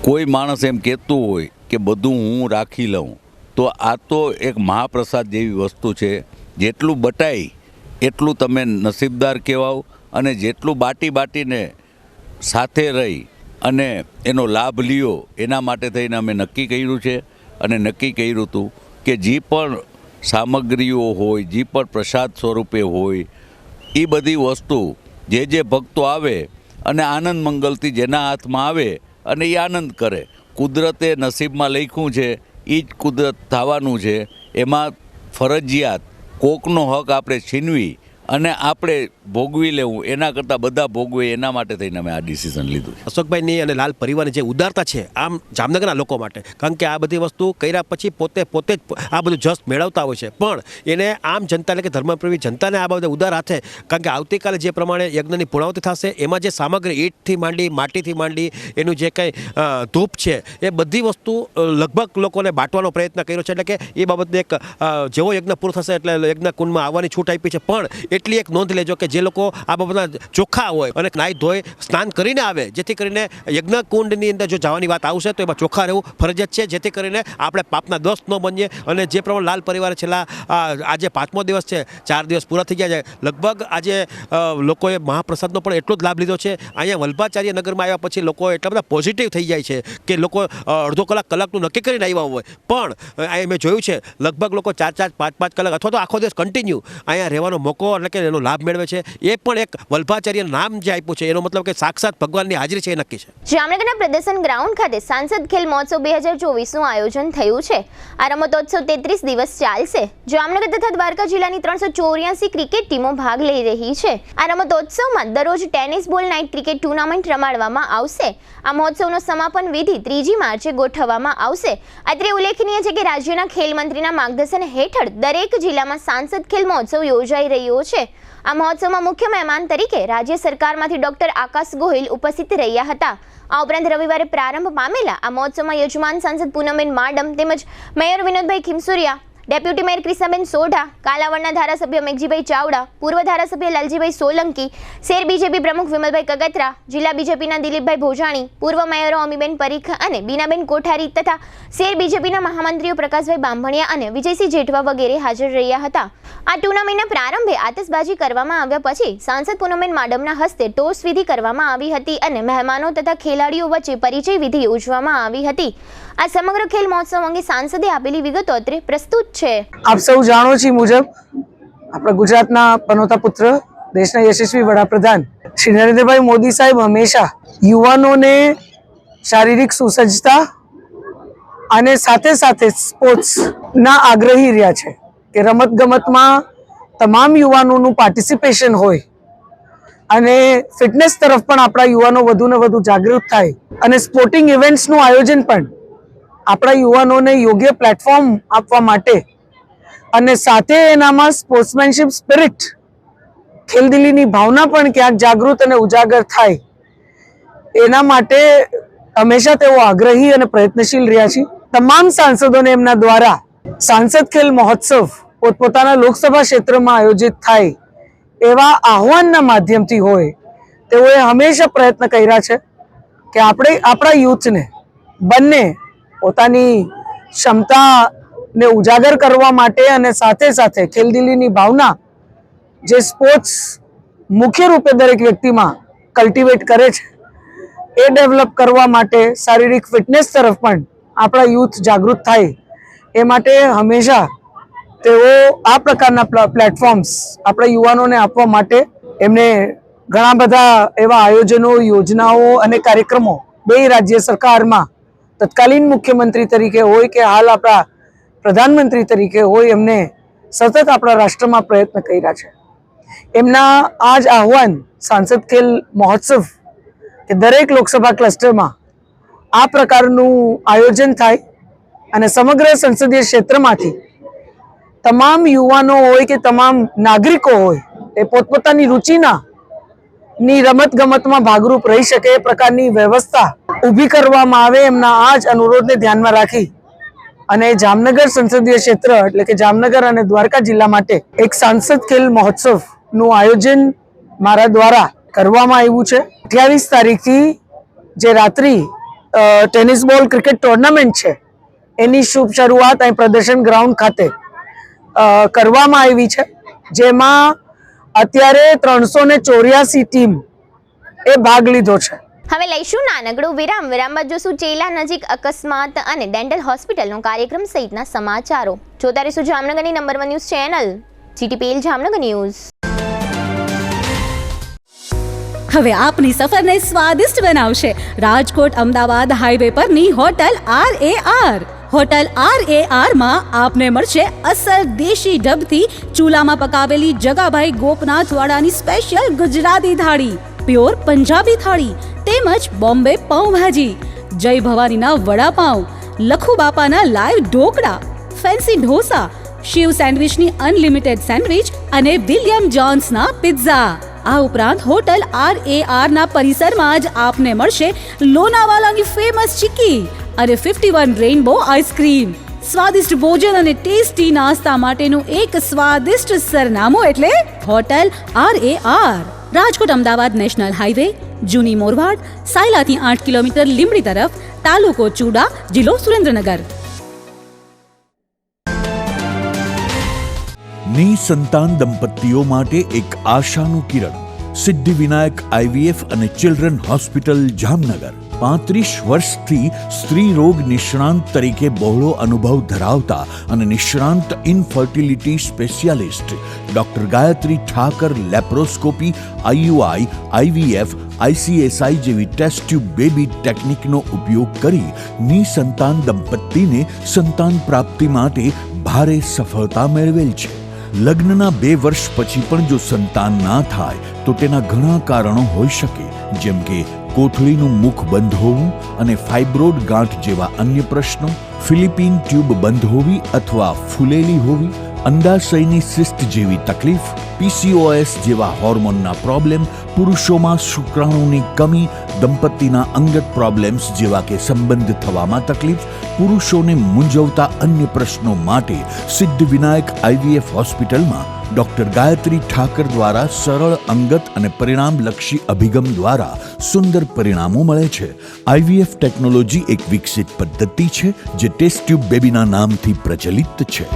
કોઈ માણસ એમ કહેતું હોય કે બધું હું રાખી લઉં તો આ તો એક મહાપ્રસાદ જેવી વસ્તુ છે. જેટલું બટાય એટલું તમે નસીબદાર કહેવાઓ અને જેટલું બાટીને સાથે રહી અને એનો લાભ લ્યો એના માટે થઈને અમે નક્કી કર્યું છે. અને નક્કી કર્યું હતું કે જે પણ સામગ્રીઓ હોય, જે પણ પ્રસાદ સ્વરૂપે હોય, એ બધી વસ્તુ જે ભક્તો આવે અને આનંદ મંગલથી જેના હાથમાં આવે અને એ આનંદ કરે. કુદરતે નસીબમાં લખ્યું છે એ જ કુદરત થવાનું છે. એમાં ફરજિયાત કોકનો હક આપણે છીનવી અને આપણે ભોગવી લેવું એના કરતાં બધા ભોગવે, એના માટે થઈને અમે આ ડિસિઝન લીધું છે. અશોકભાઈની અને લાલ પરિવારની જે ઉદારતા છે આમ જામનગરના લોકો માટે, કારણ કે આ બધી વસ્તુ કર્યા પછી પોતે જ આ બધું જસ્ટ મેળવતા હોય છે, પણ એને આમ જનતા એટલે કે ધર્મપ્રેમી જનતાને આ બધા ઉદાર હાથે, કારણ કે આવતીકાલે જે પ્રમાણે યજ્ઞની પૂર્ણાવતી થશે એમાં જે સામગ્રી ઈંટથી માંડી માટીથી માંડી એનું જે કંઈ ધૂપ છે એ બધી વસ્તુ લગભગ લોકોને બાંટવાનો પ્રયત્ન કર્યો છે. એટલે કે એ બાબતને એક જેવો યજ્ઞ પૂરો થશે એટલે યજ્ઞ કુંડમાં આવવાની છૂટ આપી છે. પણ એટલી એક નોંધ લેજો કે જે લોકો આ બાબતના ચોખ્ખા હોય અને નાહી ધોઈ સ્નાન કરીને આવે, જેથી કરીને યજ્ઞ કુંડની અંદર જો જવાની વાત આવશે તો એમાં ચોખ્ખા રહેવું ફરજિયાત છે, જેથી કરીને આપણે પાપના દોષ ન બનીએ. અને જે પ્રમાણે લાલ પરિવારે છેલ્લા આજે 5મો દિવસ છે, 4 દિવસ પૂરા થઈ ગયા છે, લગભગ આજે લોકોએ મહાપ્રસાદનો પણ એટલો જ લાભ લીધો છે. અહીંયા વલ્ભાચાર્ય નગરમાં આવ્યા પછી લોકો એટલા બધા પોઝિટિવ થઈ જાય છે કે લોકો અડધો કલાકનું નક્કી કરીને આવ્યા હોય, પણ અહીંયા મેં જોયું છે લગભગ લોકો 4-4, 5-5 કલાક અથવા તો આખો દિવસ કન્ટિન્યુ અહીંયા રહેવાનો મોકો એટલે કે એનો લાભ મેળવે છે. એ પણ એક વલ્ભાચાર્ય નામ જે આપ્યું છે એનો મતલબ કે સાક્ષાત ભગવાનની હાજરી છે એ નક્કી છે. જામનગરના પ્રદર્શન ગ્રાઉન્ડ ખાતે સાંસદ ખેલ મહોત્સવ 2024નું આયોજન થયું છે. આ રમતોત્સવ 33 દિવસ ચાલશે. જામનગર તથા દ્વારકા જિલ્લાની 384 ક્રિકેટ ટીમો ભાગ લઈ રહી છે. આ રમતોત્સવમાં દરરોજ ટેનિસ બોલ નાઇટ ક્રિકેટ ટુર્નામેન્ટ રમાડવામાં આવશે. આ મહોત્સવનો સમાપન વિધિ 3 માર્ચે ગોઠવવામાં આવશે. અત્રે ઉલ્લેખનીય છે કે રાજ્યના ખેલ મંત્રીના માર્ગદર્શન હેઠળ દરેક જિલ્લામાં સાંસદ ખેલ મહોત્સવ યોજાઈ રહ્યો છે. આ મહોત્સવમાં મુખ્ય મહેમાન તરીકે રાજ્ય સરકારમાંથી ડોક્ટર આકાશ ગોહિલ ઉપસ્થિત રહ્યા હતા. આ ઉપરાંત રવિવારે પ્રારંભ પામેલા આ મહોત્સવમાં યજમાન સાંસદ પૂનમબેન માડમ તેમજ mayor Vinodbhai Khimsuriya, deputy mayor Krishnaben Sodha, કાલાવડના ધારાસભ્ય મેઘજીભાઈ ચાવડા, પૂર્વ ધારાસભ્ય લાલજીભાઈ સોલંકી, શેર બીજેપી પ્રમુખ વિમલભાઈ કગતરા, જિલ્લા બીજેપીના દિલીપભાઈ ભોજાણી, પૂર્વ મેયરો અમીબેન પરીખ અને બીનાબેન કોઠારી તથા શેર બીજેપીના મહામંત્રીઓ પ્રકાશભાઈ બાંભણિયા અને વિજયસિંહ જેઠવા વગેરે હાજર રહ્યા હતા. આ ટુર્નામેન્ટના પ્રારંભે આતશબાજી કરવામાં આવ્યા પછી સાંસદ પૂનમબેન માડમના હસ્તે ટોસ વિધિ કરવામાં આવી હતી અને મહેમાનો તથા ખેલાડીઓ વચ્ચે પરિચય વિધિ યોજવામાં આવી હતી. આ સમગ્ર ખેલ મહોત્સવ અંગે સાંસદે આપેલી વિગતો અત્રે પ્રસ્તુત છે. આપ સૌ જાણો છો મુજબ આપણા ગુજરાતના પનોતા પુત્ર, દેશના યશસ્વી વડાપ્રધાન શ્રી નરેન્દ્રભાઈ મોદી સાહેબ હંમેશા યુવાનોને શારીરિક સુસજ્જતા અને સાથે સાથે સ્પોર્ટ્સના આગ્રહી રહ્યા છે કે રમતગમતમાં તમામ યુવાનોનું પાર્ટિસિપેશન હોય અને ફિટનેસ તરફ પણ આપણા યુવાનો વધુ ને વધુ જાગૃત થાય અને સ્પોર્ટિંગ ઇવેન્ટ્સનું આયોજન પણ આપણા યુવાનોને યોગ્ય પ્લેટફોર્મ આપવા માટે અને સાથે એનામાં સ્પોર્ટ્સમેનશિપ સ્પિરિટ ખેલદિલીની ભાવના પણ ક્યાંક જાગૃત અને ઉજાગર થાય એના માટે હંમેશા તેઓ આગ્રહી અને પ્રયત્નશીલ રહ્યા છે. તમામ સાંસદોને એમના દ્વારા સાંસદ ખેલ મહોત્સવ પોતપોતાના લોકસભા ક્ષેત્રમાં આયોજિત થાય એવા આહવાનના માધ્યમથી હોય તેઓએ હંમેશા પ્રયત્ન કર્યા છે કે આપણે આપણા યુથને બંને પોતાની ક્ષમતાને ઉજાગર કરવા માટે અને સાથે સાથે ખેલદિલીની ભાવના જે સ્પોર્ટ્સ મુખ્ય રૂપે દરેક વ્યક્તિમાં કલ્ટિવેટ કરે છે એ ડેવલપ કરવા માટે શારીરિક ફિટનેસ તરફ પણ આપણા યુથ જાગૃત થાય એ માટે હંમેશા તેઓ આ પ્રકારના પ્લેટફોર્મ્સ આપણા યુવાનોને આપવા માટે એમને ઘણા બધા એવા આયોજનો યોજનાઓ અને કાર્યક્રમો બે રાજ્ય સરકારમાં તત્કાલીન મુખ્યમંત્રી તરીકે હોય કે હાલ આપણા પ્રધાનમંત્રી તરીકે હોય એમને સતત આપણા રાષ્ટ્રમાં પ્રયત્ન કર્યા છે. એમના આ જ આહવાન સાંસદ ખેલ મહોત્સવ કે દરેક લોકસભા ક્લસ્ટરમાં આ પ્રકારનું આયોજન થાય અને સમગ્ર સંસદીય ક્ષેત્રમાંથી તમામ યુવાનો હોય કે તમામ નાગરિકો હોય એ પોતપોતાની રુચિના રમત ગમતમાં ભાગરૂપ રહી શકે એ પ્રકારની વ્યવસ્થા ઊભી કરવામાં આવે એમના આ જ અનુરોધને ધ્યાનમાં રાખી અને જામનગર સંસદીય ક્ષેત્ર એટલે કે જામનગર અને દ્વારકા જિલ્લા માટે એક સાંસદ ખેલ મહોત્સવનું આયોજન મારા દ્વારા કરવામાં આવ્યું છે. 28 તારીખથી જે રાત્રિ ટેનિસ બોલ ક્રિકેટ ટુર્નામેન્ટ છે એની શુભ શરૂઆત અહીં પ્રદર્શન ગ્રાઉન્ડ ખાતે કરવામાં આવી છે, જેમાં અત્યારે 384 ટીમ એ ભાગ લીધો છે. હવે લઈશું નાનકડું વિરામ બાદ જોશું ચેલા નજીક અકસ્માત અને ડેન્ટલ હોસ્પિટલનો કાર્યક્રમ સહિતના સમાચારો. જોતા રહીશું જામનગરની number 1 news channel GTPL Jamnagar news. હવે આપની સફરને સ્વાદિષ્ટ બનાવશે રાજકોટ અમદાવાદ હાઈવે પરની હોટલ RAR. હોટલ RAR માં આપને મળશે અસલ દેશી ઢબથી ચૂલામાં પકાવેલી જગાભાઈ ગોપનાથ વાળાની સ્પેશિયલ ગુજરાતી થાળી, પ્યોર પંજાબી થાળી તેમજ બોમ્બે પાઉંભાજી, જય ભવાનીના વડાપાઉં, લખુ બાપાના લાઈવ ઢોકળા, ફેન્સી ઢોસા, શિવ સેન્ડવિચની અનલિમિટેડ સેન્ડવિચ અને વિલિયમ જોન્સના પિઝા. આ ઉપરાંત હોટલ RAR ના પરિસરમાં જ આપને મળશે લોનાવાલાની ફેમસ ચીકી અને 51 રેઇનબો આઈસ્ક્રીમ. સ્વાદિષ્ટ ભોજન અને ટેસ્ટી નાસ્તા માટેનું એક સ્વાદિષ્ટ સરનામું એટલે hotel RAR. Rajkot Ahmedabad national highway, જૂની મોરવાડ, સાયલાથી 8 કિલોમીટર લીંબડી તરફ, તાલુકો ચૂડા, જિલ્લો સુરેન્દ્રનગર. નિસંતાન દંપતીઓ માટે એક આશાનું કિરણ. સિદ્ધિવિનાયક IVF અને ચિલ્ડ્રન હોસ્પિટલ જામનગર. 35 વર્ષથી સ્ત્રી રોગ નિષ્ણાંત તરીકે બહોળો અનુભવ ધરાવતા અને નિષ્ણાંત infertility specialist doctor Gayatri Thakar laparoscopy, IUI, IVF, ICSI જેવી ટેસ્ટ ટ્યુબ બેબી ટેકનિકનો ઉપયોગ કરી નિસંતાન દંપતીને સંતાન પ્રાપ્તિ માટે ભારે સફળતા મેળવેલ છે. લગ્નના 2 વર્ષ પછી પણ જો સંતાન ના થાય તો તેના ઘણા કારણો હોઈ શકે, જેમ કે કોથળીનું મુખ બંધ હોવું અને ફાઇબ્રોડ ગાંઠ જેવા અન્ય પ્રશ્નો, ફિલિપિન ટ્યુબ બંધ હોવી અથવા ફૂલેલી હોવી, અંડાશયની સિસ્ટ જેવી તકલીફ, PCOS જેવા હોર્મોનના પ્રોબ્લેમ, પુરુષોમાં શુક્રાણુની કમી, દંપતીના અંગત પ્રોબ્લેમ્સ જેવા કે સંબંધ થવામાં તકલીફ, પુરુષોને મૂંઝવતા અન્ય પ્રશ્નો માટે સિદ્ધિવિનાયક IVF હોસ્પિટલમાં ડોક્ટર ગાયત્રી ઠાકર દ્વારા સરળ, અંગત અને પરિણામલક્ષી અભિગમ દ્વારા સુંદર પરિણામો મળે છે. IVF ટેકનોલોજી એક વિકસિત પદ્ધતિ છે જે ટેસ્ટ ટ્યુબ બેબીના નામથી પ્રચલિત છે.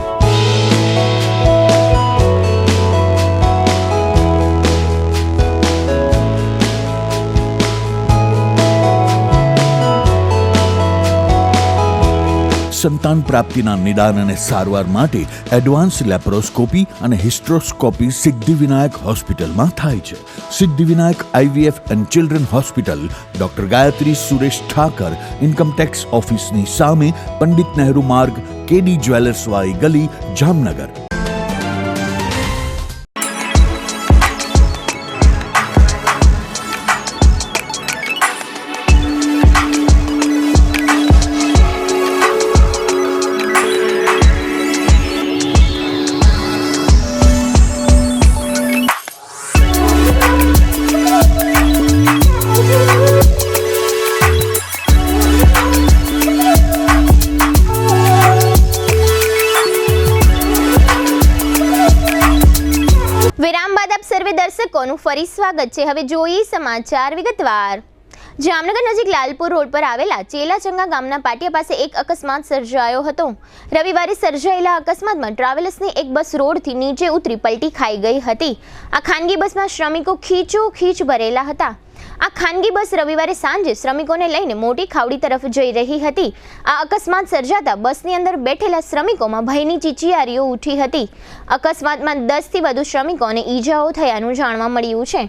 સંતાન પ્રાપ્તિના નિદાન અને સારવાર માટે એડવાન્સ લેપ્રોસ્કોપી અને હિસ્ટ્રોસ્કોપી સિદ્ધિવિનાયક હોસ્પિટલમાં થાય છે. Siddhivinayak IVF and children hospital, doctor Gayatri Suresh Thakar, income tax ઓફિસની સામે, પંડિત નહેરુ માર્ગ, KD જ્વેલર્સ વાળી ગલી, જામનગર. વિરામ બાદ આપ સર્વે દર્શકોનું ફરી સ્વાગત છે. હવે જોઈએ સમાચાર વિગતવાર. જામનગર નજીક લાલપુર રોડ પર આવેલા ચેલાચંગા ગામના પાટિયા પાસે એક અકસ્માત સર્જાયો હતો. રવિવારે સર્જાયેલા અકસ્માતમાં ટ્રાવેલ્સની એક બસ રોડથી નીચે ઉતરી પલટી ખાઈ ગઈ હતી. આ ખાનગી બસમાં શ્રમિકો ખીચોખીચ ભરેલા હતા. આ ખાનગી બસ રવિવારે સાંજે શ્રમિકોને લઈને મોટી ખાવડી તરફ જઈ રહી હતી. આ અકસ્માત સર્જાતા બસની અંદર બેઠેલા શ્રમિકોમાં ભયની ચીચિયારીઓ ઉઠી હતી. અકસ્માતમાં 10 થી વધુ શ્રમિકોને ઈજાઓ થયાનું જાણવા મળ્યું છે.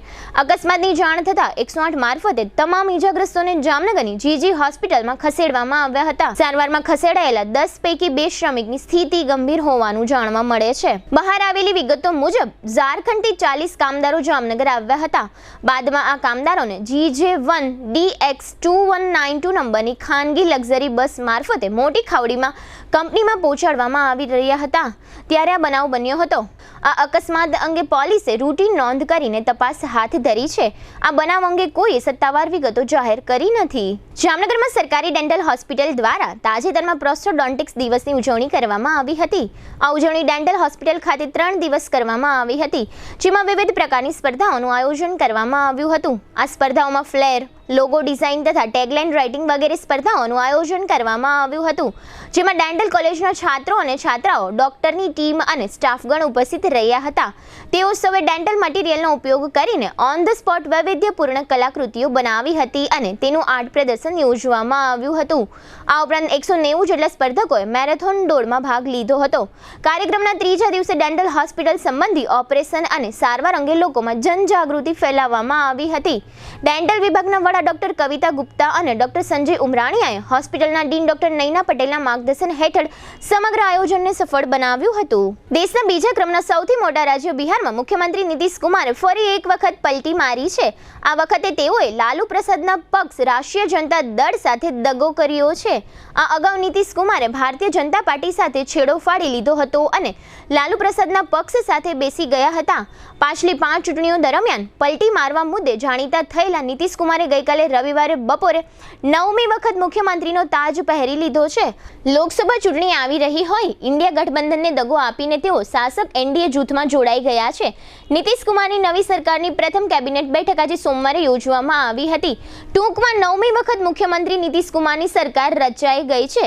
અકસ્માતની જાણ થતાં 108 મારફતે તમામ ઈજાગ્રસ્તોને જામનગરની GG હોસ્પિટલમાં ખસેડવામાં આવ્યા હતા. સારવારમાં ખસેડાયેલા 10 પૈકી 2 શ્રમિકની સ્થિતિ ગંભીર હોવાનું જાણવા મળે છે. બહાર આવેલી વિગતો મુજબ ઝારખંડથી 40 કામદારો જામનગર આવ્યા હતા. બાદમાં આ કામદારોને GJ1 DX2192 નંબરની ખાનગી લક્ઝરી બસ મારફતે મોટી ખાવડીમાં કંપનીમાં પહોંચાડવામાં આવી રહ્યા હતા. ત્યારે આ બનાવ બન્યો હતો. આ અકસ્માત અંગે પોલીસે રૂટીન નોંધ કરીને તપાસ હાથ ધરી છે. આ બનાવ અંગે કોઈ સત્તાવાર વિગતો જાહેર કરી નથી. જામનગરમાં સરકારી ડેન્ટલ હોસ્પિટલ દ્વારા તાજેતરમાં પ્રોસ્ટોડોન્ટિક્સ દિવસની ઉજવણી કરવામાં આવી હતી. આ ઉજવણી ડેન્ટલ હોસ્પિટલ ખાતે 3 દિવસ કરવામાં આવી હતી, જેમાં વિવિધ પ્રકારની સ્પર્ધાઓનું આયોજન કરવામાં આવ્યું હતું. આ સ્પર્ધાઓમાં ફ્લેર, લોગો ડિઝાઇન તથા ટેગલાઇન રાઇટિંગ વગેરે સ્પર્ધાઓનું આયોજન કરવામાં આવ્યું હતું, જેમાં ડેન્ટલ કોલેજના છાત્રો અને છાત્રાઓ, ડોક્ટરની ટીમ અને સ્ટાફગણ ઉપસ્થિત રહ્યા હતા. તેઓ સૌએ ડેન્ટલ મટીરિયલનો ઉપયોગ કરીને ઓન ધ સ્પોટ વૈવિધ્યપૂર્ણ કલાકૃતિઓ બનાવી હતી અને તેનું આર્ટ પ્રદર્શન યોજવામાં આવ્યું હતું. આ ઉપરાંત 190 જેટલા સ્પર્ધકોએ મેરેથોન દોડમાં ભાગ લીધો હતો. કાર્યક્રમના ત્રીજા દિવસે ડેન્ટલ હોસ્પિટલ સંબંધી ઓપરેશન અને સારવાર અંગે લોકોમાં જનજાગૃતિ ફેલાવવામાં આવી હતી. ડેન્ટલ વિભાગના વડા ડોક્ટર કવિતા ગુપ્તા અને ડોક્ટર સંજય ઉમરાણીયાએ હોસ્પિટલના ડીન ડોક્ટર નૈના પટેલના માર્ગદર્શન હેઠળ સમગ્ર આયોજનને સફળ બનાવ્યું હતું. દેશના બીજા ક્રમના સૌથી મોટા રાજ્ય બિહારમાં મુખ્યમંત્રી નીતિશ કુમારે ફરી એક વખત પલટી મારી છે. આ વખતે તેઓએ લાલુ પ્રસાદના પક્ષ રાષ્ટ્રીય જનતા દળ સાથે દગો કર્યો છે. આ અગાઉ નીતિશ કુમારે ભારતીય જનતા પાર્ટી સાથે છેડો ફાડી લીધો હતો અને લાલુ પ્રસાદના પક્ષ સાથે બેસી ગયા હતા. પાછલી 5 ચૂંટણીઓ દરમિયાન પલટી મારવા મુદ્દે જાણીતા થયેલા નીતિશ કુમારે ગઈકાલે રવિવારે બપોરે 9મી વખત મુખ્યમંત્રીનો તાજ પહેરી લીધો છે. લોકસભા ચૂંટણી આવી રહી હોય, ઇન્ડિયા ગઠબંધનને દગો આપીને તેઓ શાસક NDA જૂથમાં જોડાઈ ગયા છે. નીતિશ કુમારની નવી સરકારની પ્રથમ કેબિનેટ બેઠક આજે સોમવારે યોજવામાં આવી હતી. ટૂંકમાં 9મી વખત મુખ્યમંત્રી નીતિશ કુમારની સરકાર રચાઈ ગઈ છે.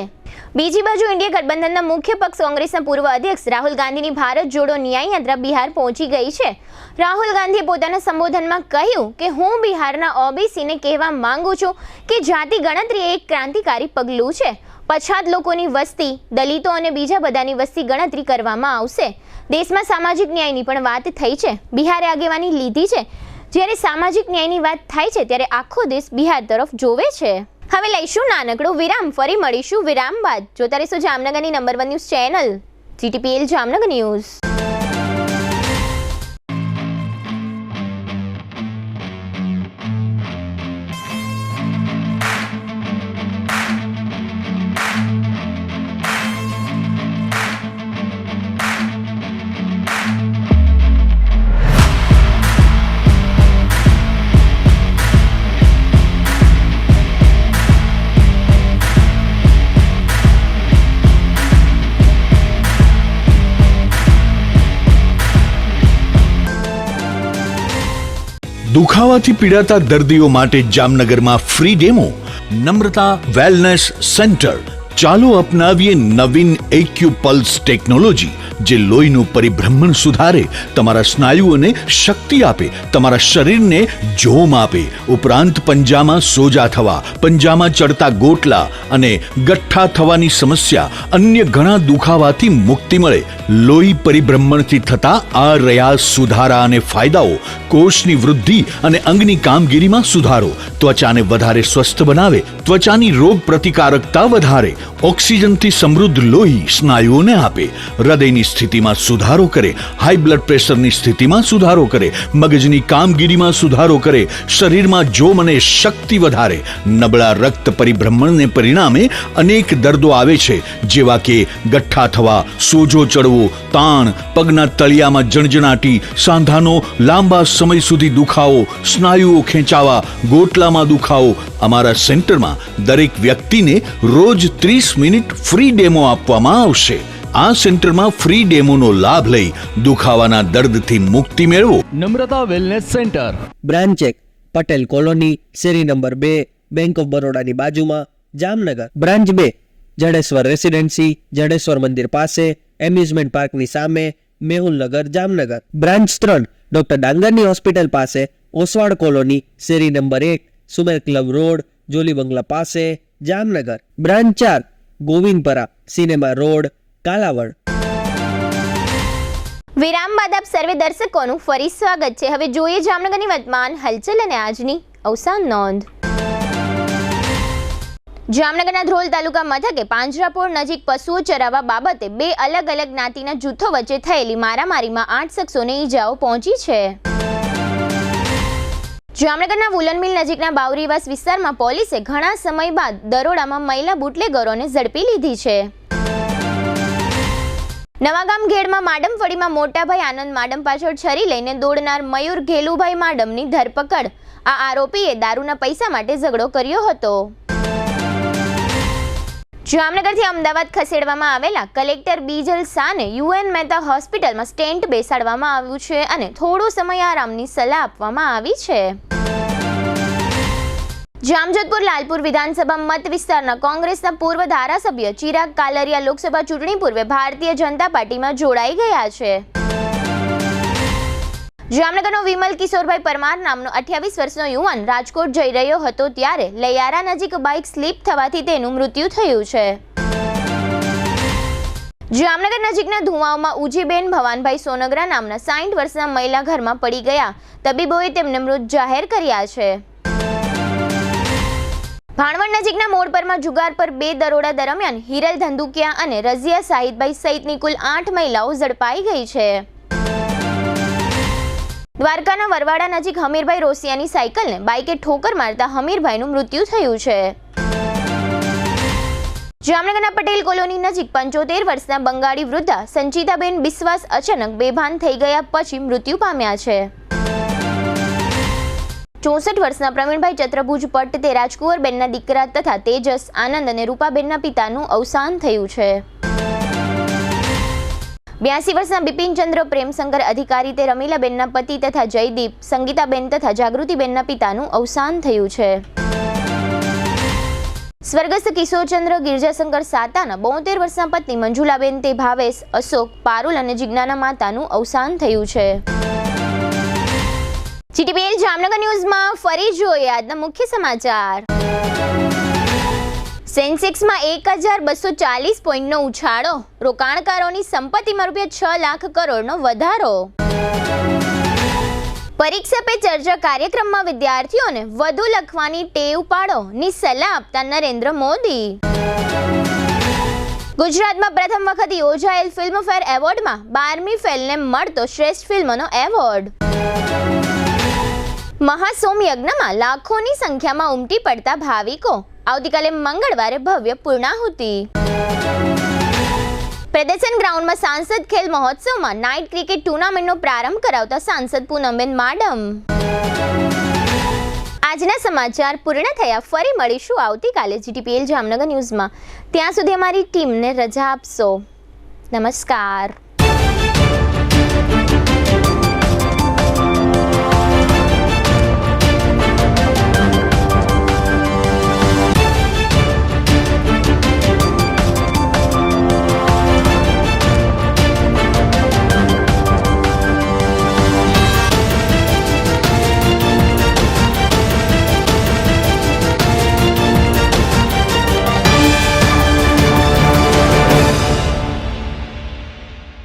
બીજી બાજુ ઇન્ડિયા ગઠબંધનના મુખ્ય પક્ષ કોંગ્રેસના પૂર્વ અધ્યક્ષ રાહુલ ગાંધીની ભારત જોડો ન્યાય યાત્રા બિહાર પહોંચી ગઈ છે. રાહુલ ગાંધીએ પોતાના સંબોધનમાં કહ્યું કે હું બિહારના OBCને કહેવા માંગુ છું કે જાતિ ગણતરી એક ક્રાંતિકારી પગલું છે. પછાત લોકોની વસ્તી, દલિતો અને બીજા બધાની વસ્તી ગણતરી કરવામાં આવશે. દેશમાં સામાજિક ન્યાયની પણ વાત થઈ છે. બિહારે આગેવાની લીધી છે. જ્યારે સામાજિક ન્યાયની વાત થાય છે ત્યારે આખો દેશ બિહાર તરફ જોવે છે. હવે લઈશું નાનકડો વિરામ. ફરી મળીશું વિરામ બાદ. જોતા રહેશો જામનગરની number 1 news channel GTPL Jamnagar news. દુખાવાથી પીડાતા દર્દીઓ માટે જામનગરમાં free demo. Namrata wellness centre, ચાલો અપનાવીએ નવીન એક્યુ પલ્સ ટેકનોલોજી, જે લોહીનું પરિભ્રમણ સુધારે, તમારા સ્નાયુઓને શક્તિ આપે, તમારા શરીરને જોમ આપે, ઉપરાંત પંજામાં સોજા થવા, પંજામાં ચડતા ગોટલા અને ગઠ્ઠા થવાની સમસ્યા, અન્ય ઘણા દુખાવાથી મુક્તિ મળે. લોહી પરિભ્રમણથી થતા આ રહ્યા સુધારા અને ફાયદાઓ: કોષની વૃદ્ધિ અને અંગની કામગીરીમાં સુધારો, ત્વચાને વધારે સ્વસ્થ બનાવે, ત્વચાની રોગ પ્રતિકારકતા વધારે, ઓક્સિજનથી સમૃદ્ધ લોહી સ્નાયુઓને આપે, હૃદયની સ્થિતિમાં સુધારો કરે, હાઈ બ્લડ પ્રેશરની સ્થિતિમાં સુધારો કરે, મગજની કામગીરીમાં સુધારો કરે, શરીરમાં જોમ અને શક્તિ વધારે. નબળા રક્ત પરિભ્રમણને પરિણામે અનેક દર્દો આવે છે, જેવા કે ગઠ્ઠા થવા, સોજો ચડવો, તાણ, પગના તળિયામાં જણજણાટી, સાંધાનો લાંબા સમય સુધી દુખાવો, સ્નાયુઓ ખેંચાવા, ગોટલામાં દુખાવો. અમારા સેન્ટરમાં દરેક વ્યક્તિને રોજ 30 મિનિટ ફ્રી ડેમો આપવામાં આવશે. આ સેન્ટરમાં ફ્રી ડેમોનો લાભ લઈ દુખાવાના દર્દથી મુક્તિ મેળવો. Namrata wellness centre, branch 1, Patel colony, શેરી નંબર 2, બેંક ઓફ બરોડાની બાજુમાં, જામનગર. બ્રાન્ચ 2, જડેશ્વર રેસિડેન્સી, જડેશ્વર મંદિર પાસે, એમ્યુઝમેન્ટ પાર્કની સામે, મેહુલનગર, જામનગર. બ્રાન્ચ 3, ડોક્ટર ડાંગરની હોસ્પિટલ પાસે, ઓસવાડ કોલોની, શેરી number 1, Sumer club road, jolly bungalow પાસે, Jamnagar. Branch 4, Govindpara, cinema road, Kalavad. વિરામ બાદ આપ સર્વે દર્શકોનું ફરી સ્વાગત છે. હવે જોઈએ જામનગરની વર્તમાન હલચલ અને આજની અવસાન નોંધ. જામનગરના ધ્રોલ તાલુકા મથકે પાંજરાપોળ નજીક પશુઓ ચરાવવા બાબતે 2 અલગ અલગ જ્ઞાતિના જૂથો વચ્ચે થયેલી મારામારીમાં 8 શખ્સોને ઈજાઓ પહોંચી છે. જામનગરના વુલન મિલ નજીકના બાવરીવાસ વિસ્તારમાં પોલીસે ઘણા સમય બાદ દરોડામાં મહિલા બુટલેગરોને ઝડપી લીધી છે. નવાગામ ઘેડમાં માડમફળીમાં મોટાભાઈ આનંદ માડમ પાછળ છરી લઈને દોડનાર મયુર ઘેલુભાઈ માડમની ધરપકડ. આ આરોપીએ દારૂના પૈસા માટે ઝઘડો કર્યો હતો. જામનગરથી અમદાવાદ ખસેડવામાં આવેલા કલેક્ટર બીજલ શાહને યુએન મહેતા હોસ્પિટલમાં સ્ટેન્ટ બેસાડવામાં આવ્યું છે અને થોડો સમય આરામની સલાહ આપવામાં આવી છે. જામજોધપુર લાલપુર વિધાનસભા મત વિસ્તારના કોંગ્રેસના પૂર્વ ધારાસભ્ય ચિરાગ કાલરિયા લોકસભા ચૂંટણી પૂર્વે ભારતીય જનતા પાર્ટીમાં જોડાઈ ગયા છે. જામનગરનો વિમલ કિશોરભાઈ પરમાર નામનો 28 વર્ષનો યુવાન રાજકોટ જઈ રહ્યો હતો ત્યારે લૈયારા નજીક બાઇક સ્લીપ થવાથી તેનું મૃત્યુ થયું છે. જામનગર નજીકના ધુવાઓમાં ઉજીબેન ભવાનભાઈ સોનગરા નામના 60 વર્ષના મહિલા ઘરમાં પડી ગયા. તબીબોએ તેમને મૃત જાહેર કર્યા છે. ભાણવડ નજીકના મોડ પરમાં જુગાર પર 2 દરોડા દરમિયાન હિરલ ધંધુકિયા અને રઝિયા શાહિદભાઈ સહિતની કુલ 8 મહિલાઓ ઝડપાઈ ગઈ છે. દ્વારકાના વરવાડા નજીક હમીરભાઈ રોસિયાની સાયકલને બાઇકે ઠોકર મારતા હમીરભાઈનું મૃત્યુ થયું છે. જામનગરના પટેલ કોલોની નજીક 75 વર્ષના બંગાળી વૃદ્ધા સંચિતાબેન બિસ્વાસ અચાનક બેભાન થઈ ગયા પછી મૃત્યુ પામ્યા છે. 64 વર્ષના પ્રવીણભાઈ ચત્રભુજ પટ્ટ તે રાજકુંવરબેનના દીકરા તથા તેજસ આનંદ અને રૂપાબેનના પિતાનું અવસાન થયું છે. 82 વર્ષના બિપિનચંદ્ર પ્રેમશંકર અધિકારી તે રમીલાબેનના પતિ તથા જયદીપ સંગીતાબેન તથા જાગૃતિબેનના પિતાનું અવસાન થયું છે. સ્વર્ગસ્થ કિશોરચંદ્ર ગિરજાશંકર સાતાના 72 વર્ષના પત્ની મંજુલાબેન તે ભાવેશ અશોક પારુલ અને જિજ્ઞાના માતાનું અવસાન થયું છે. જીટીપીએલ જામનગર ન્યૂઝમાં ફરી જોઈએ આજના મુખ્ય સમાચાર. સેન્સેક્સમાં 1240 પોઈન્ટનો ઉછાળો, રોકાણકારોની સંપત્તિમાં રૂપિયા 6 લાખ કરોડનો વધારો. પરીક્ષા પે ચર્ચા કાર્યક્રમમાં વિદ્યાર્થીઓને વધુ લખવાની ટેવ પાડોની સલાહ આપતા નરેન્દ્ર મોદી. ગુજરાતમાં પ્રથમ વખત યોજાયેલ ફિલ્મફેર એવોર્ડમાં 12મી ફેલને મળતો શ્રેષ્ઠ ફિલ્મનો એવોર્ડ. મહાસોમ યજ્ઞમાં લાખોની સંખ્યામાં ઉમટી પડતા ભાવિકો, આવતીકાલે મંગળવારે ભવ્ય પૂર્ણાહુતિ. પ્રદર્શન ગ્રાઉન્ડમાં સાંસદ ખેલ મહોત્સવમાં નાઇટ ક્રિકેટ ટુર્નામેન્ટનો પ્રારંભ કરાવતા સાંસદ પૂનમબેન માડમ. આજના સમાચાર પૂર્ણ થયા. ફરી મળીશું આવતીકાલે જીટીપીએલ જામનગર ન્યૂઝમાં. ત્યાં સુધી અમારી ટીમને રજા આપશો. નમસ્કાર.